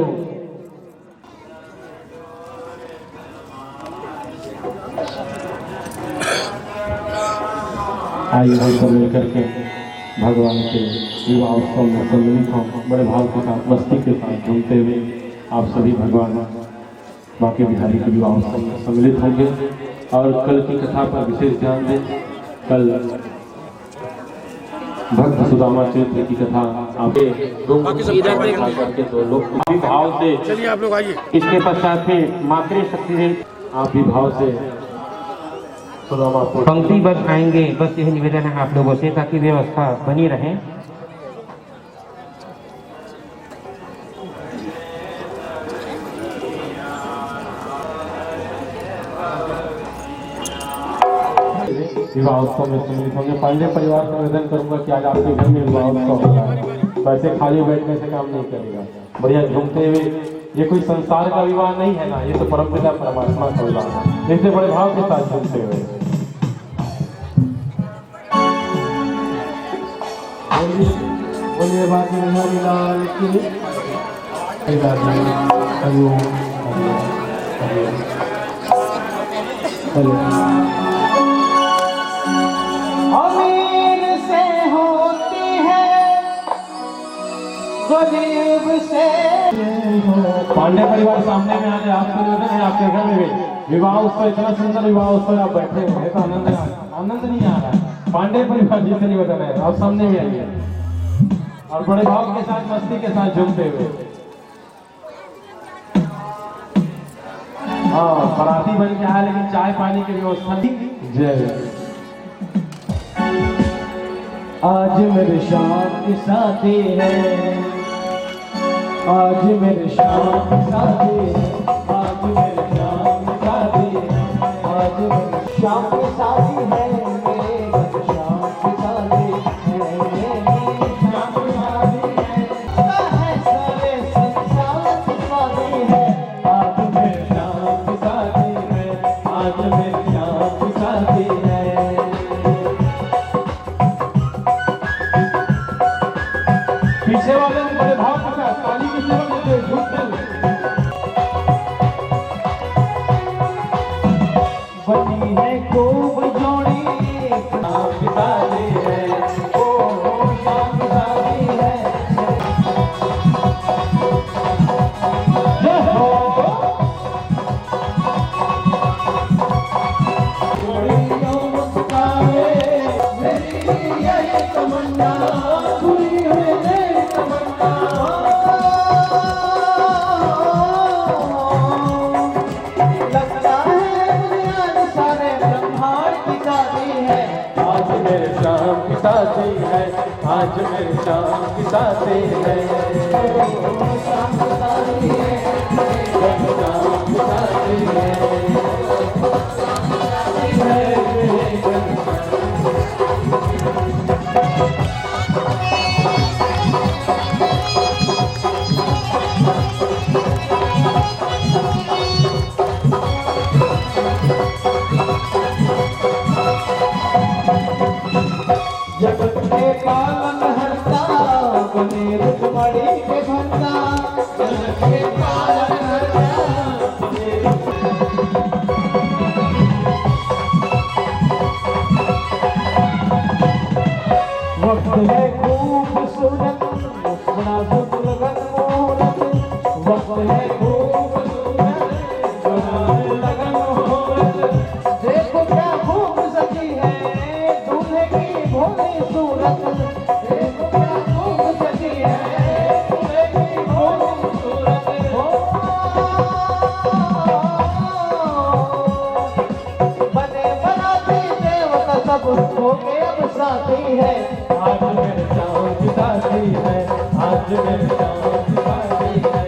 A: आइए हम सब मिलकर के भगवान के विवाह उत्सव में सम्मिलित हों। बड़े भाव के साथ मस्ती के साथ झूमते हुए आप सभी भगवान बांके बिहारी के विवाह उत्सव में सम्मिलित होंगे। और कल की कथा पर विशेष ध्यान दें। कल भक्त सुदामा चरित्र की कथा आपके दो लोग भाव से,
D: चलिए आप लोग आइए।
A: इसके पश्चात फिर मातृशक्ति से आप भी भाव से सुदामा को
C: पंक्ति बस आएंगे। बस यही निवेदन है आप लोगों से ताकि व्यवस्था बनी रहे।
A: विवाह उत्सव में सम्मिलित होंगे। पांडे परिवार को निवेदन करूंगा कि आज आपके घर में विवाह उत्सव होगा। वैसे खाली बैठने से काम नहीं करेगा, बढ़िया झूमते हुए। ये कोई संसार का विवाह नहीं है ना, ये तो परमपिता परमात्मा का विवाह है। इससे बड़े भाव के साथ झूमते हुए बोलिए बाकी बिहारी लाल की
B: अमीर से होती है गरीब से।
A: पांडे परिवार सामने में आ जाए। आपको निवेदन है आपके घर में भी विवाह उत्सव, इतना सुंदर विवाह उत्सव आप बैठे हुए हैं तो आनंद नहीं आ रहा है। पांडे परिवार जी से निवेदन है आप सामने में आइए और बड़े भाव के साथ मस्ती के साथ झूमते हुए। हाँ, पराती बन के आया लेकिन चाय पानी की व्यवस्था थी। जय
B: आज मेरे शाम की शादी है, आज मेरे शाम की शादी है, आज मेरे शाम की शादी है, आज मेरे शाम की शादी है, मेरे घर शाम की शादी है, मेरी शाम की शादी है, सारे संसार की शादी है। आज मेरे शाम की शादी है, आज मेरे शाम की शादी है।
A: पीछे वाले ने बड़े भाव के साथ ताली की सेवा देते हुए झूमते हुए।
B: बनी है खूब जोड़ी शाम की शादी है, ओ शाम की शादी है। जय हो जोड़ियों मुस्काए मेरी यही तमन्ना पूरी हुई मेरी तमन्ना। लगता है दुनिया सारे ब्रह्मांड की शादी है। आज मेरे शाम की शादी है, आज मेरे शाम की शादी है, शाम की शादी है, शाम की शादी है। वक्त है खूबसूरत बड़ा दुर्लभन मूरत, वक्त है खूबसूरत बड़ा दुर्लभन मूरत। देखो क्या खूब सजी है दूल्हे की भोली सूरत, देखो क्या खूब सजी है दूल्हे की भोली सूरत। बने बनाती देवता सब हो के अब साथी है, आज मेरे चाँद की शादी है, आज मेरे चाँद की शादी है।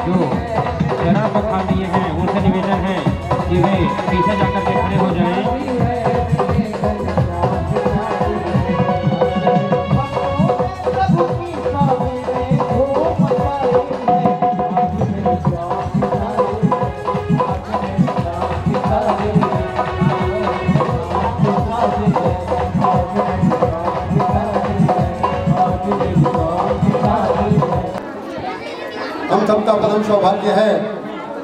E: जो जरा बखानी हैं उनसे निवेदन है कि वे पीछे जाकर के खड़े हो जाएं।
B: प्रभु की शादी में खूब मजा आई है, आज मेरे चाँद की शादी है, आज मेरे चाँद की शादी है,
F: हम सबका परम सौभाग्य है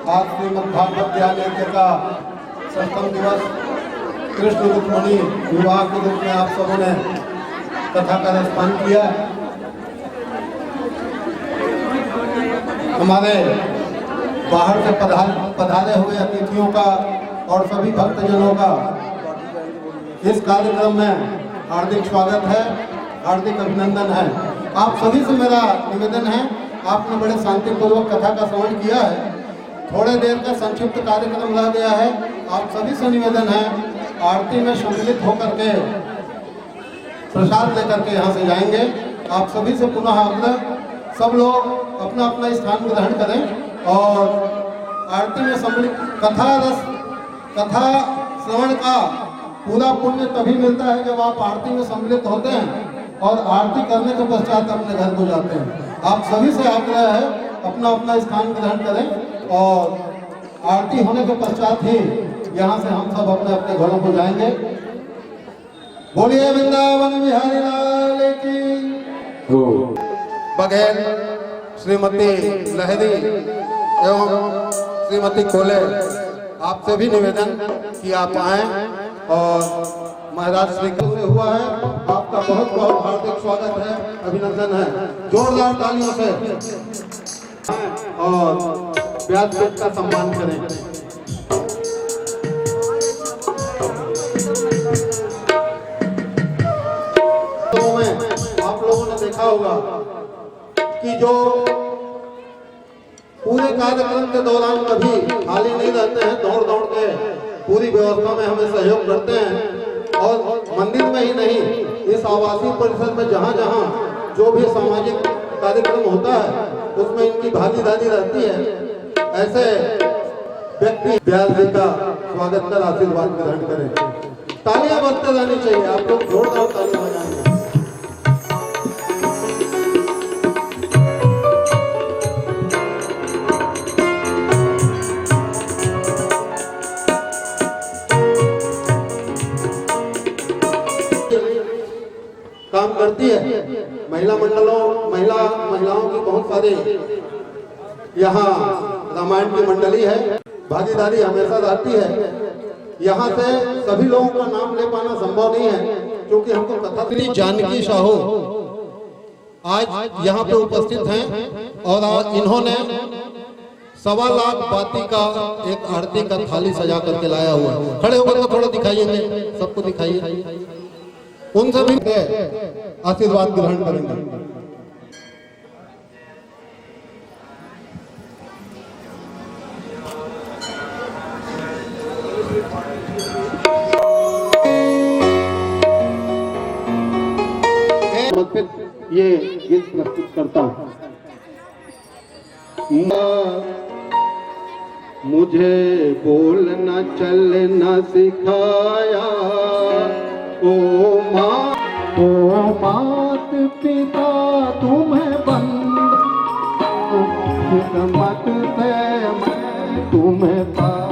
F: आज श्रीमद् भागवत ज्ञान यज्ञ का 7वां दिवस कृष्ण रुक्मिणी विवाह के रूप में आप सबों ने कथा का रसपान किया। हमारे बाहर से पधारे हुए अतिथियों का और सभी भक्तजनों का इस कार्यक्रम में हार्दिक स्वागत है, हार्दिक अभिनंदन है। आप सभी से मेरा निवेदन है, आपने बड़े शांतिपूर्वक कथा का श्रवण किया है, थोड़े देर का संक्षिप्त कार्यक्रम रह गया है। आप सभी से निवेदन है आरती में सम्मिलित होकर के प्रसाद लेकर के यहाँ से जाएंगे। आप सभी से पुनः आग्रह, सब लोग अपना अपना स्थान ग्रहण करें और आरती में सम्मिलित कथा श्रवण का पूरा पुण्य तभी मिलता है जब आप आरती में सम्मिलित होते हैं और आरती करने के पश्चात अपने घर को जाते हैं। आप सभी से आग्रह है अपना अपना स्थान ग्रहण करें और आरती होने के पश्चात ही यहाँ से हम सब अपने अपने घरों को जाएंगे। बोलिए वृंदावन बिहारी लाल की। बघेल श्रीमती लहरी एवं श्रीमती कोले, आपसे भी निवेदन कि आप आए और महाराज श्री कृष्ण से हुआ है, आपका बहुत बहुत हार्दिक स्वागत है, अभिनंदन है। जोरदार तालियों से और व्यासपीठ का सम्मान करें। तो में आप लोगों ने देखा होगा कि जो पूरे कार्यक्रम के दौरान कभी खाली नहीं रहते हैं, दौड़ दौड़ के पूरी व्यवस्था में हमें सहयोग करते हैं और मंदिर में ही नहीं, इस आवासीय परिसर में जहाँ जहाँ जो भी सामाजिक कार्यक्रम होता है उसमें इनकी भागीदारी रहती है। ऐसे व्यक्ति व्यास जी का स्वागत कर आशीर्वाद ग्रहण करें। तालियां बजते रहनी चाहिए, आप लोग जोरदार तालियां बजाएंगे। काम करती है महिलाओं की बहुत सारी यहाँ रामायण की मंडली है, भागीदारी हमेशा रहती है। यहाँ से सभी लोगों का नाम ले पाना संभव नहीं है क्योंकि हमको कथा जानकी साहू आज यहाँ पे उपस्थित हैं और इन्होंने 1.25 लाख बाती का एक आरती का थाली सजा करके लाया हुआ है। खड़े होकर तो थोड़ा दिखाइए, सबको दिखाइए, उनसे भी आशीर्वाद ग्रहण करेंगे। ये गीत प्रस्तुत करता हूँ। मुझे बोलना चलना सिखाया ओ मात पिता तुम्हें बंद मत से मैं तुम्हें पाया।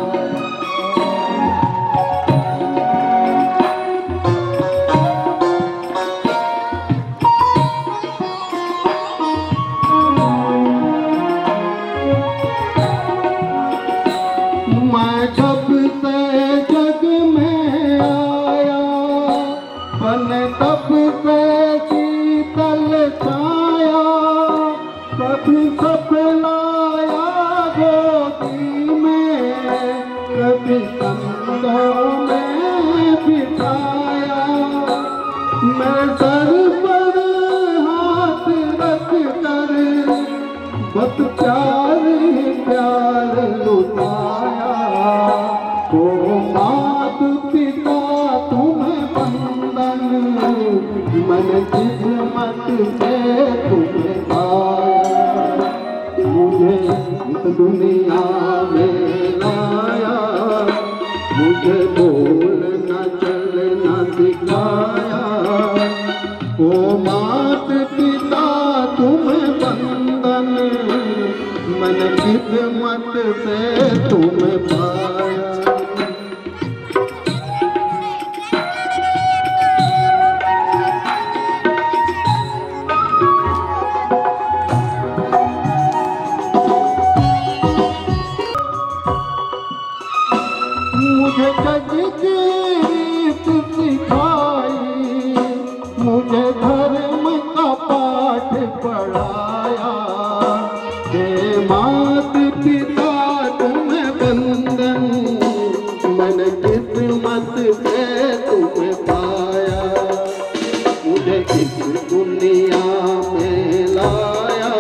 F: मैं जब से जग में आया बन
B: हाथों में बिठाया, मैं सर पर हाथ रख कर बस प्यार ही प्यार लुटाया। ओ मात पिता तुम्हें बंधन, मन किस्मत से तुम्हें पाया। मुझे इस दुनिया में लाया, मुझे बोलना चलना सिखाया। ओ मात पिता तुम्हें बंधन, मन किस्मत से तुम्हें पाया। मुझे जग की रीत सिखाई, मुझे धर्म का पाठ पढ़ाया। हे मात पिता तुम्हें बंधन, मन किस्मत से तुम्हें पाया। मुझे इस दुनिया में लाया,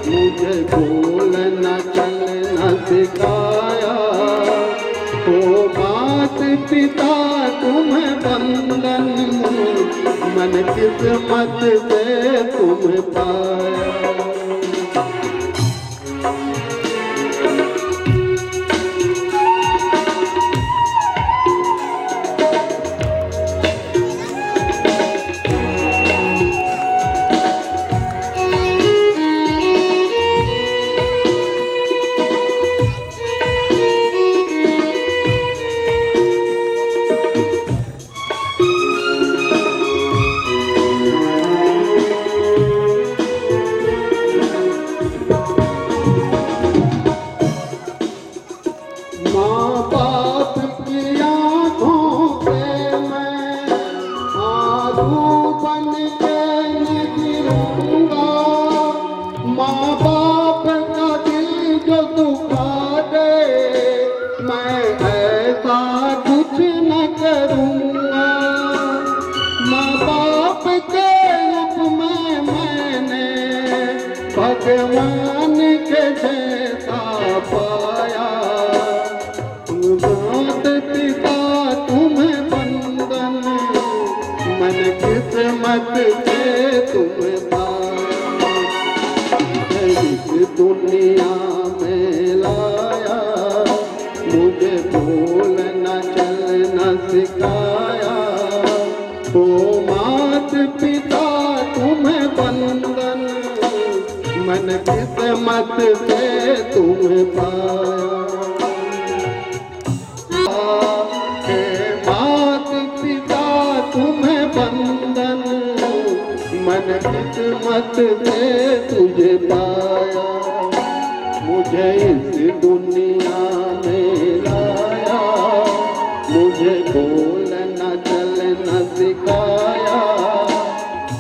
B: मुझे बोलना चलना सिखाया। ओ मात पिता तुम्हें बंधन, मन किस्मत से तुम्हें पाया। माँ बाप की आँखों से मैं आंसू बन के न गिरूंगा। माँ बाप का दिल जो दुखा दे, मैं ऐसा कुछ न करूँगा। माँ बाप के रूप में मैंने भगवान के जैसा पाया। मात पिता तुम्हें बंधन, मन किस्मत से तुम्हें पाया। इस दुनिया में लाया, मुझे बोलना चलना सिखाया। ओ मात पिता तुम्हें बंधन, मन किस्मत से तुम्हें पाया। मात पिता तुम्हें बंधन, मन किस्मत से तुझे पाया। मुझे इस दुनिया में लाया, मुझे बोलना चलना सिखाया।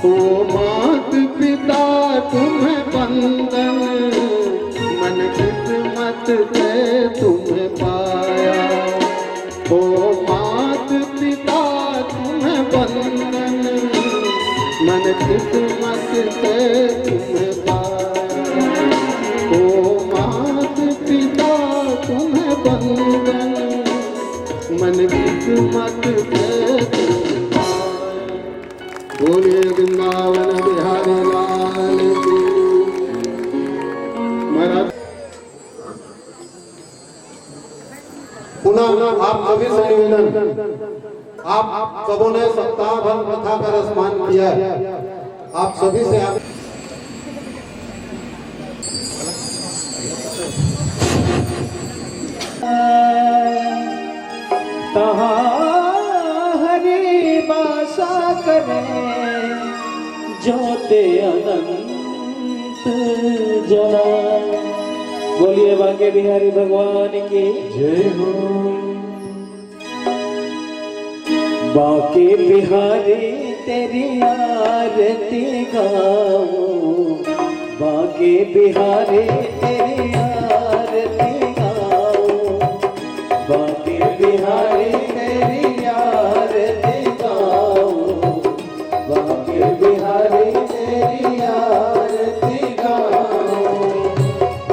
B: ओ मात पिता तुम्हें बंधन, मन किस्मत से तुम्हें पाया। ओ मात पिता तुम्हें बंधन, मन किस्मत से तुम्हें पाया। ओ मात पिता तुम्हें बंधन, मन किस्मत से तुम्हें पाया। बोलिए वृंदावन बिहारी लाल की। महाराज पुनः आप सभी से निवेदन, आप सबों ने सप्ताह भर कथा का रसमान किया है। आप सभी से
G: हरि बासा करे जोते अनंत जना। बोलिए बांके बिहारी भगवान की जय हो। बांके बिहारी तेरी आरती गाऊं, बांके बिहारी तेरी आरती गाऊं, बांके बिहारी तेरी आरती गाऊं, बाके बिहारी तेरी आरती गाऊं,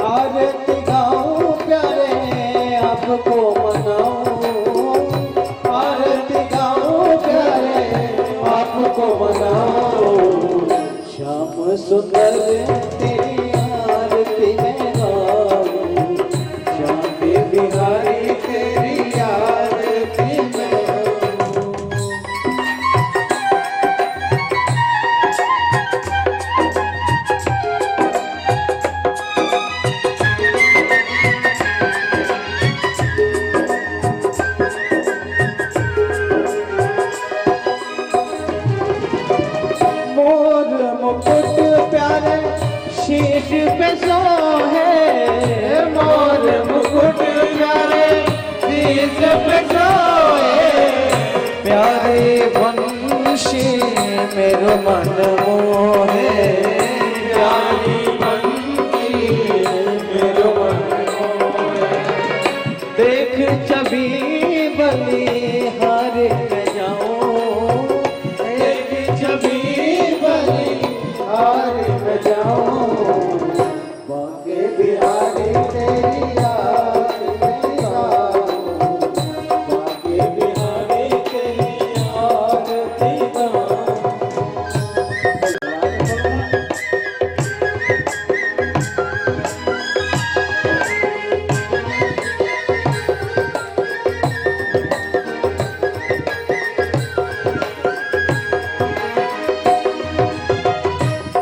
G: आरती गाऊं प्यारे आपको मनाऊं, आरती गाऊं प्यारे आपको मनाऊं, श्याम सुंदर तेरी आरती में गाऊं, श्याम बिहारी तेरी आरती में गाऊं। मोर मुकुट प्यारे शीश पे सोहे, मोर मुकुट प्यारे शीश पे सोहे, प्यारे वंशी मेरो मन मोहे, प्यारी वंशी मेरो मन मोहे, देख छवि बली हार में जाऊं, देख छवि बली हार में जाऊं, बाके बिहारी तेरी आरती गाऊं, बाके बिहारी तेरी आरती गाऊं।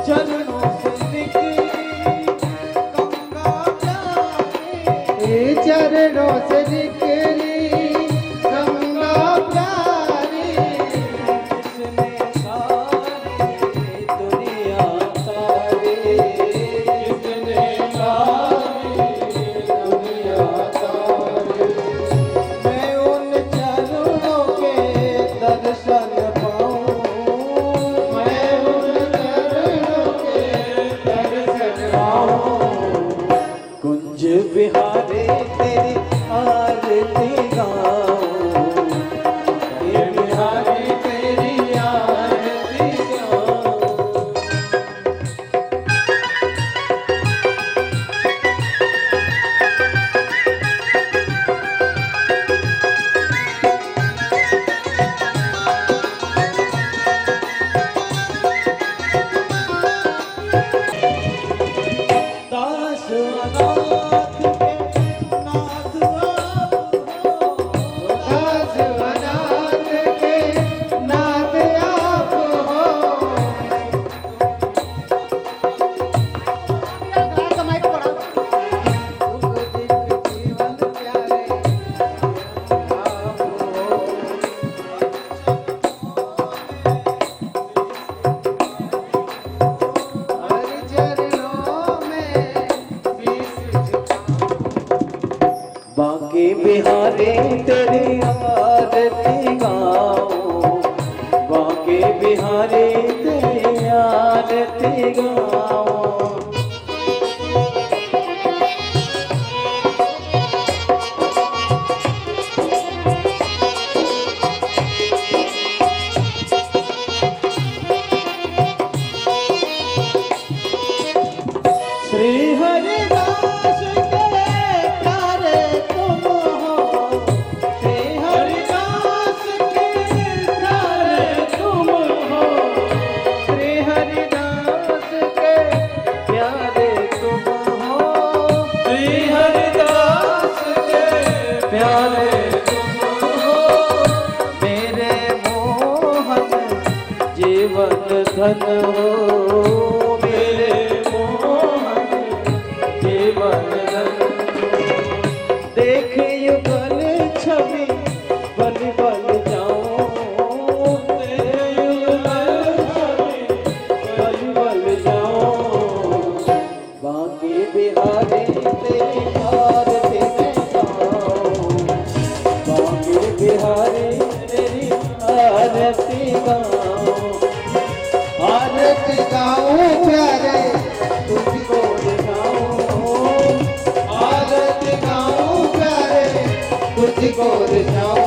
G: चरणों से निकली गंगा प्यारी, चरणों से निकली गंगा प्यारी, जिसने सारी दुनिया तारी, जिसने सारी दुनिया तारी, मैं उन चरणों के दर्शन पाऊं, मैं उन चरणों के दर्शन पाऊं, कुंज बिहारी तेरी आरती गाऊं, ये बिहारी तेरी आरती गाऊं। दास अनाथ के नाथ आप हो, दास अनाथ के नाथ आप हो, सुख दुख जीवन प्यारे आप हो, हरि चरणों में शीश झुकाऊं, बाके बिहारी तेरी आरती गाऊं, बाके बिहारी तेरी आरती गाऊं। श्री हरिदास के प्यारे तुम हो, श्री हरिदास के प्यारे तुम हो, श्री हरिदास के प्यारे तुम हो, श्री हरिदास के प्यारे तुम हो, मेरे मोहन जीवन धन हो, मेरे मोहन जीवन धन, देख युगल छवि बल बल जाऊं, तेरे युगल छवि बल बल जाऊं, बाके बिहारी तेरी आरती में गाऊं, बाके बिहारी तेरी आरती गाऊं, आरती गाऊं प्यारे तुझको दिखाऊं, आरती गाऊं प्यारे तुझको दिखाऊं।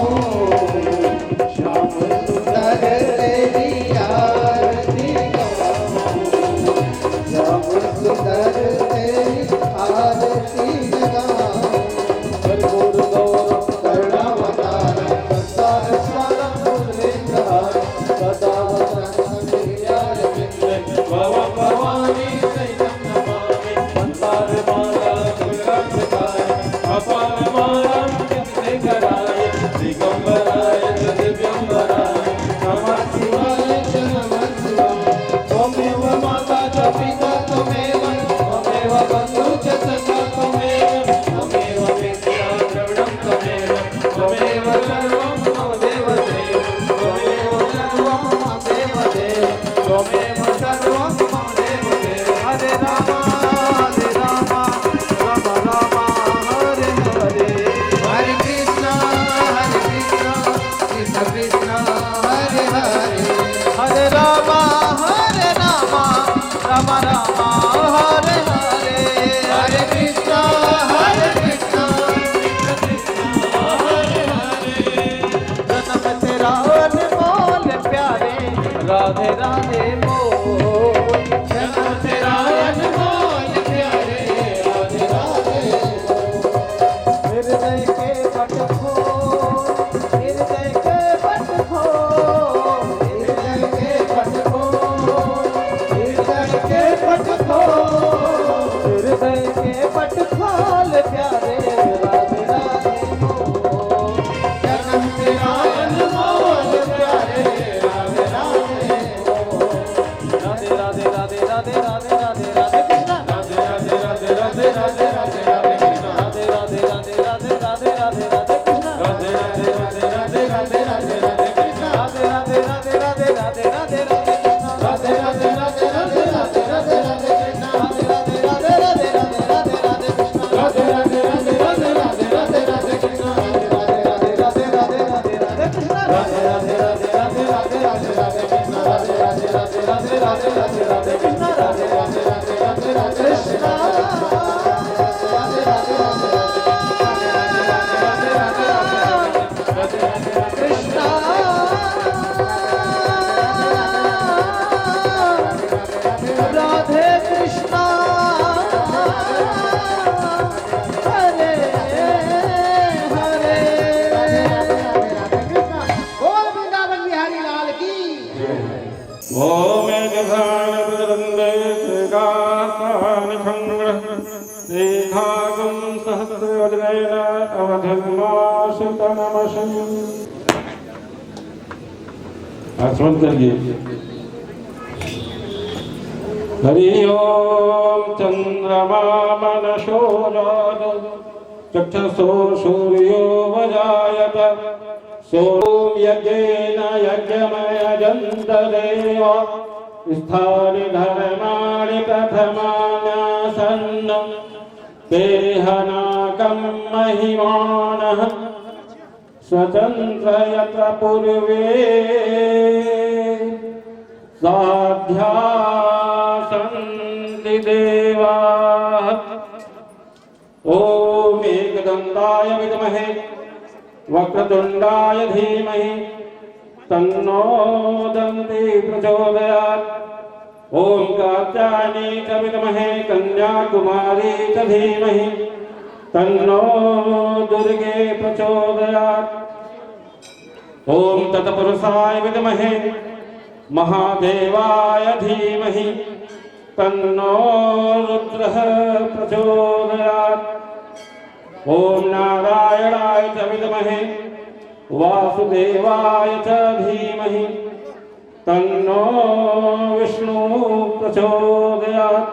G: सर्वं मम देवदेव त्वमेव सर्वं मम देवदेव त्वमेव सर्वं मम देवदेव हरे राम राम राम हरे हरे हरे कृष्ण कृष्ण कृष्ण हरे हरे हरे राम राम राम हरे हरे हरे कृष्ण कृष्ण जन्म तेरा अनमोल प्यारे राधे राधे बोल जन्म तेरा अनमोल प्यारे राधे राधे हृदय के पट खोल हृदय के पट खोल हृदय के पट खोल हृदय के पट खोल हृदय के पट खोल प्यारे राधे राधे बोल जन्म तेरा अनमोल प्यारे राधे राधे बोल राधे राधे राधे राधे राधे राधे राधे कृष्ण राधे राधे राधे राधे राधे राधे राधे कृष्ण राधे राधे राधे राधे राधे राधे राधे कृष्ण राधे राधे राधे राधे राधे राधे राधे कृष्ण राधे राधे राधे राधे राधे राधे राधे कृष्ण राधे राधे राधे राधे राधे राधे राधे कृष्ण राधे राधे राधे राधे राधे राधे राधे कृष्ण राधे राधे राधे राधे राधे राधे राधे कृष्ण राधे राधे राधे राधे राधे राधे राधे कृष्ण राधे राधे राधे राधे राधे राधे राधे कृष्ण राधे राधे राधे राधे राधे राधे राधे कृष्ण राधे राधे राधे राधे राधे कृष्ण राधे कृष्ण हरे हरे बोल वृंदावन बिहारी लाल की
C: स्मरण करिए। हरि ओम चंद्रमा मनसो जात चक्षुषो सूर्यो वजायत सोम यज्ञेन यज्ञमयजन्त देव स्थानि धर्माणि प्रथमान्यासन्न तेहनाकं महिमानः स्वतंत्र यत्र पूर्वे साध्यासन्ति देवाः ओम एकदन्ताय विद्महे वक्रतुण्डाय धीमहि तन्नो दन्ति प्रचोदयात् ओम कात्यायनी च विद्महे कन्याकुमारी च धीमहि तन्नो दुर्गे प्रचोदयात् ओम तत्पुरुषाय विद्महे महादेवाय धीमहि तन्नो रुद्रः प्रचोदयात् ओम नारायणाय च विद्महे वासुदेवाय च धीमहि तन्नो विष्णु प्रचोदयात्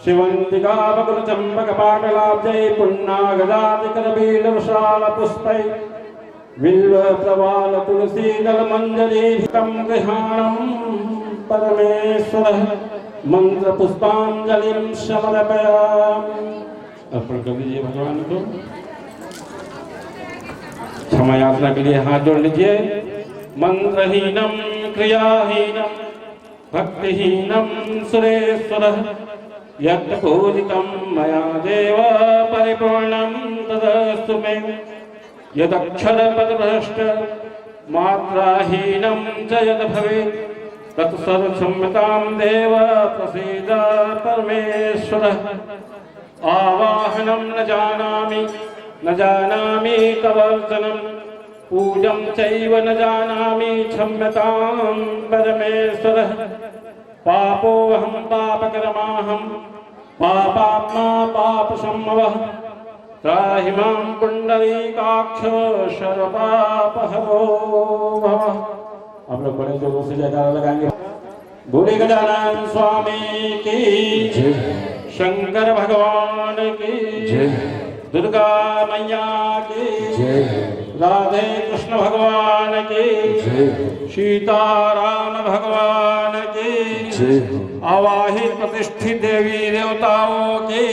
C: शिवंतिका बकुलचम्पकपाटलाब्जै पुण्णागजातिकरबीलवृषालपुष्पै बिल्वप्रवाल तुलसीदलमञ्जरीभितं गृहाणं परमेश्वरः मंत्रपुष्पाञ्जलिं समर्पयामि। अर्पण कर दीजिए भगवान को। क्षमा यात्रा के लिए हाथ जोड़ लीजिए। मंत्रहीनम क्रियाहीनम भक्तिहीनम सुरेश्वरः यत् पूजितं मया देव परिपूर्णं तदस्तु मे यदक्षरपदभ्रष्ट मात्राहीनं च यद् भवेत् तत्सर्वक्षम्यतां देव प्रसीद परमेश्वरः। आवाहनं न जानामि कवर्तनं पूजं चैव न जानामि क्षम्यतां परमेश्वरः। पापोऽहं पापकर्माहं पापात्मा पापसम्भवः त्राहि मां पुण्डरीकाक्ष सर्वपापहरो भव। आप लोग बड़े जोरों से जयकारा लगाएंगे। भोले गजानन स्वामी की जय, शंकर भगवान की जय, दुर्गा मैया की जय,
A: राधे कृष्ण भगवान की, सीताराम भगवान की, आवाहित प्रतिष्ठित देवी देवताओं की,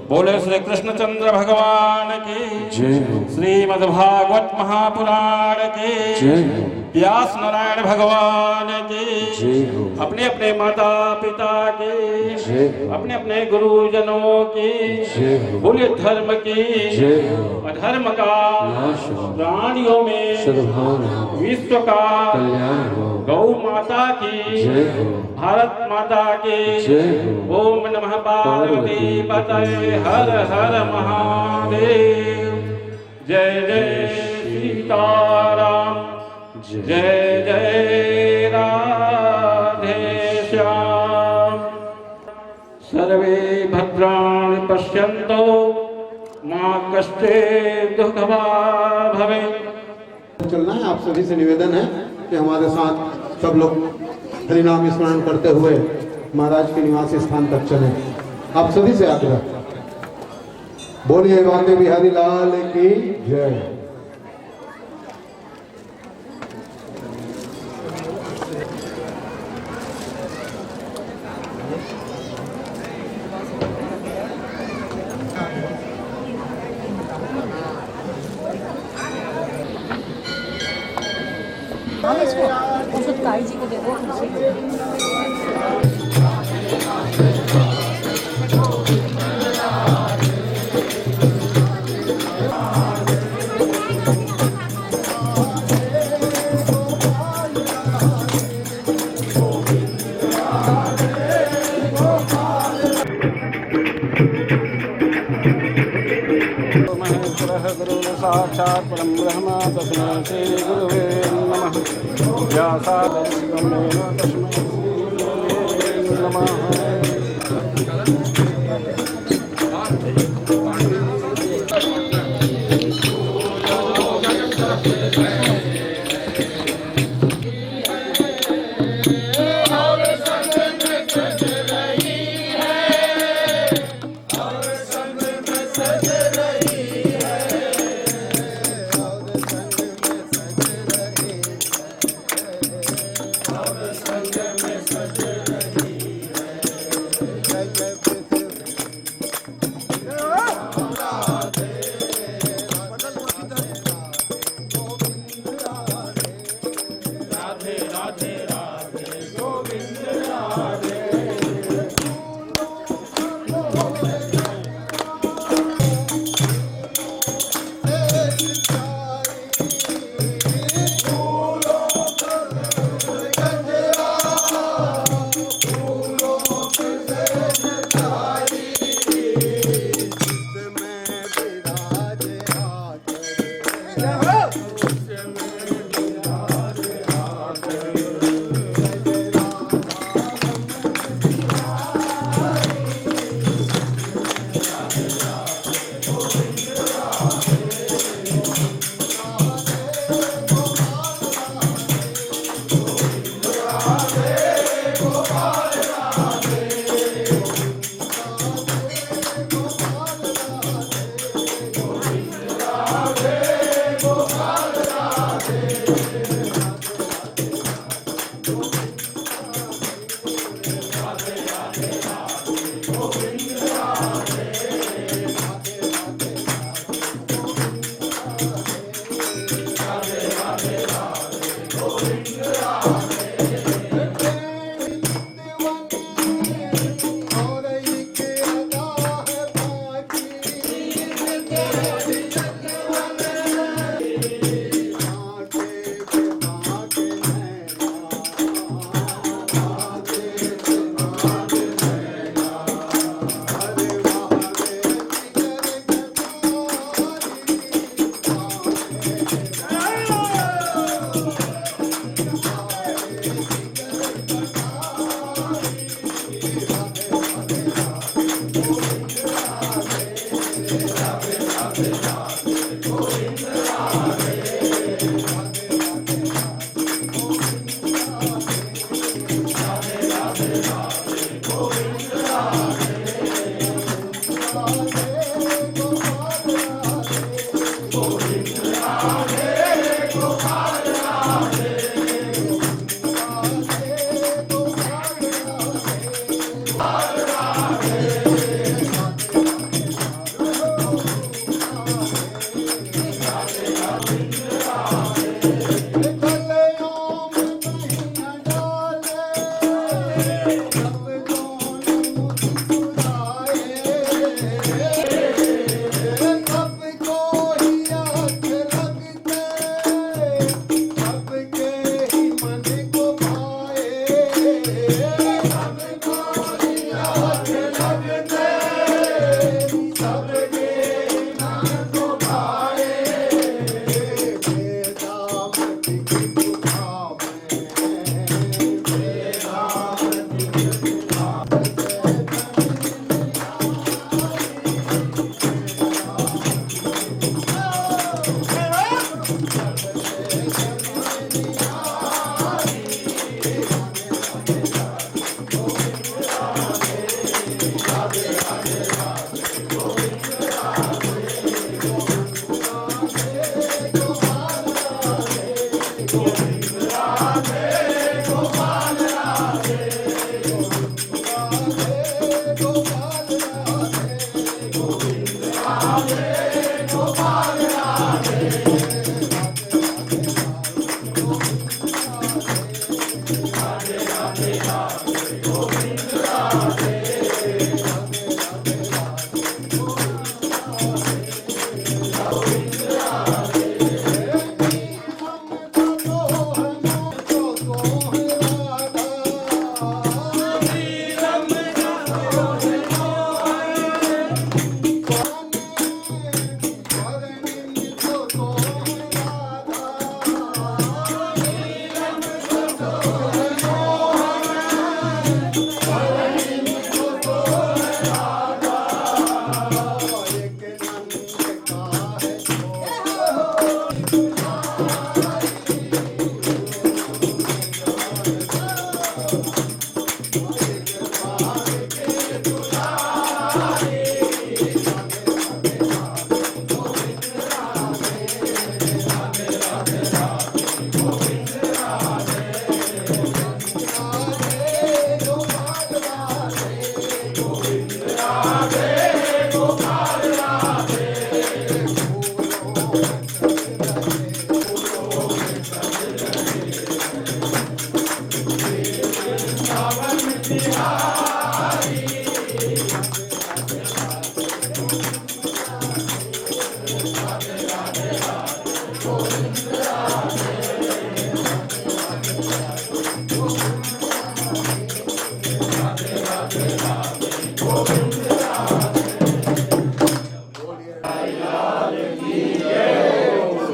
A: बोले श्री कृष्णचंद्र भगवान की, श्रीमद् भागवत महापुराण की, व्यास नारायण भगवान की, अपने अपने माता पिता की, अपने अपने गुरुजनों की, बोले धर्म की, अधर्म का, प्राणियों में विश्व का, गौ माता की, भारत माता की, ओम नमः पार्वती पतये हर हर महादेव। जय जय सीताराम, जय जय राधे श्याम। सर्वे भद्राणि पश्यन्तु मा कश्चित् दुःखभाग् भवेत्।
F: चलना है। आप सभी से निवेदन है कि हमारे साथ सब लोग हरिनाम स्मरण करते हुए महाराज के निवास स्थान तक चलें। आप सभी से आग्रह। बोलिए बांके बिहारी लाल की जय।
H: हम इसको औषध काई जी को दे दो
B: साक्षात् परम ब्रह्म तस्मै श्री गुरुवे नमः। व्यासादेव तस्मै श्री गुरुवे नमः।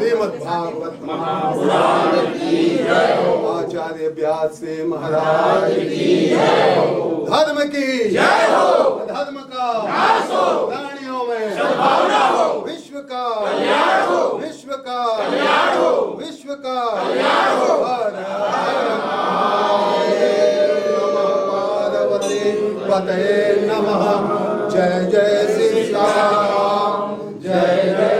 F: श्रीमद्भागवत महापुराण की जय हो। आचार्य व्यास महाराज की जय हो। धर्म की जय हो। धर्म का नाश हो। प्राणियों में सद्भावना हो। विश्व का कल्याण हो। विश्व का कल्याण हो। विश्व का कल्याण हो। हर हर महादेव। नमः पार्वती पतये नमः। जय जय श्री राम। जय जय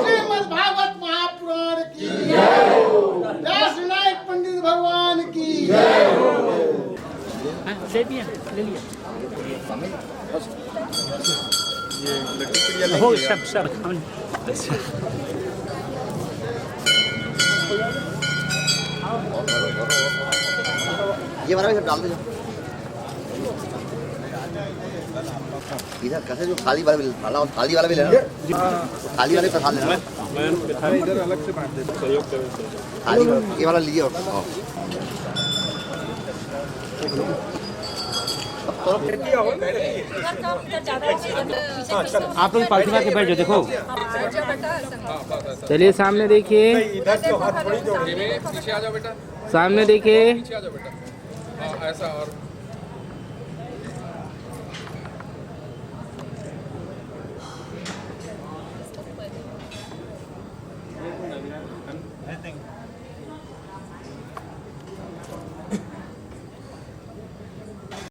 G: श्रीमद्भागवत महापुराण की जय हो। व्यास नायक पंडित भगवान की जय हो।
I: ये वाला भी सब डाल दो इधर कैसे जो खाली वाला भी डाला और खाली वाला भी लेना खाली वाले प्रसाद लेना इधर अलग से बांट देते सहयोग करें खाली ये वाला लिए और
E: आप लोग पालतू के बैठ जाओ देखो। चलिए सामने देखिए,
C: पीछे आ जाओ बेटा,
E: सामने देखिए।
C: पीछे आ जाओ बेटा। हाँ ऐसा और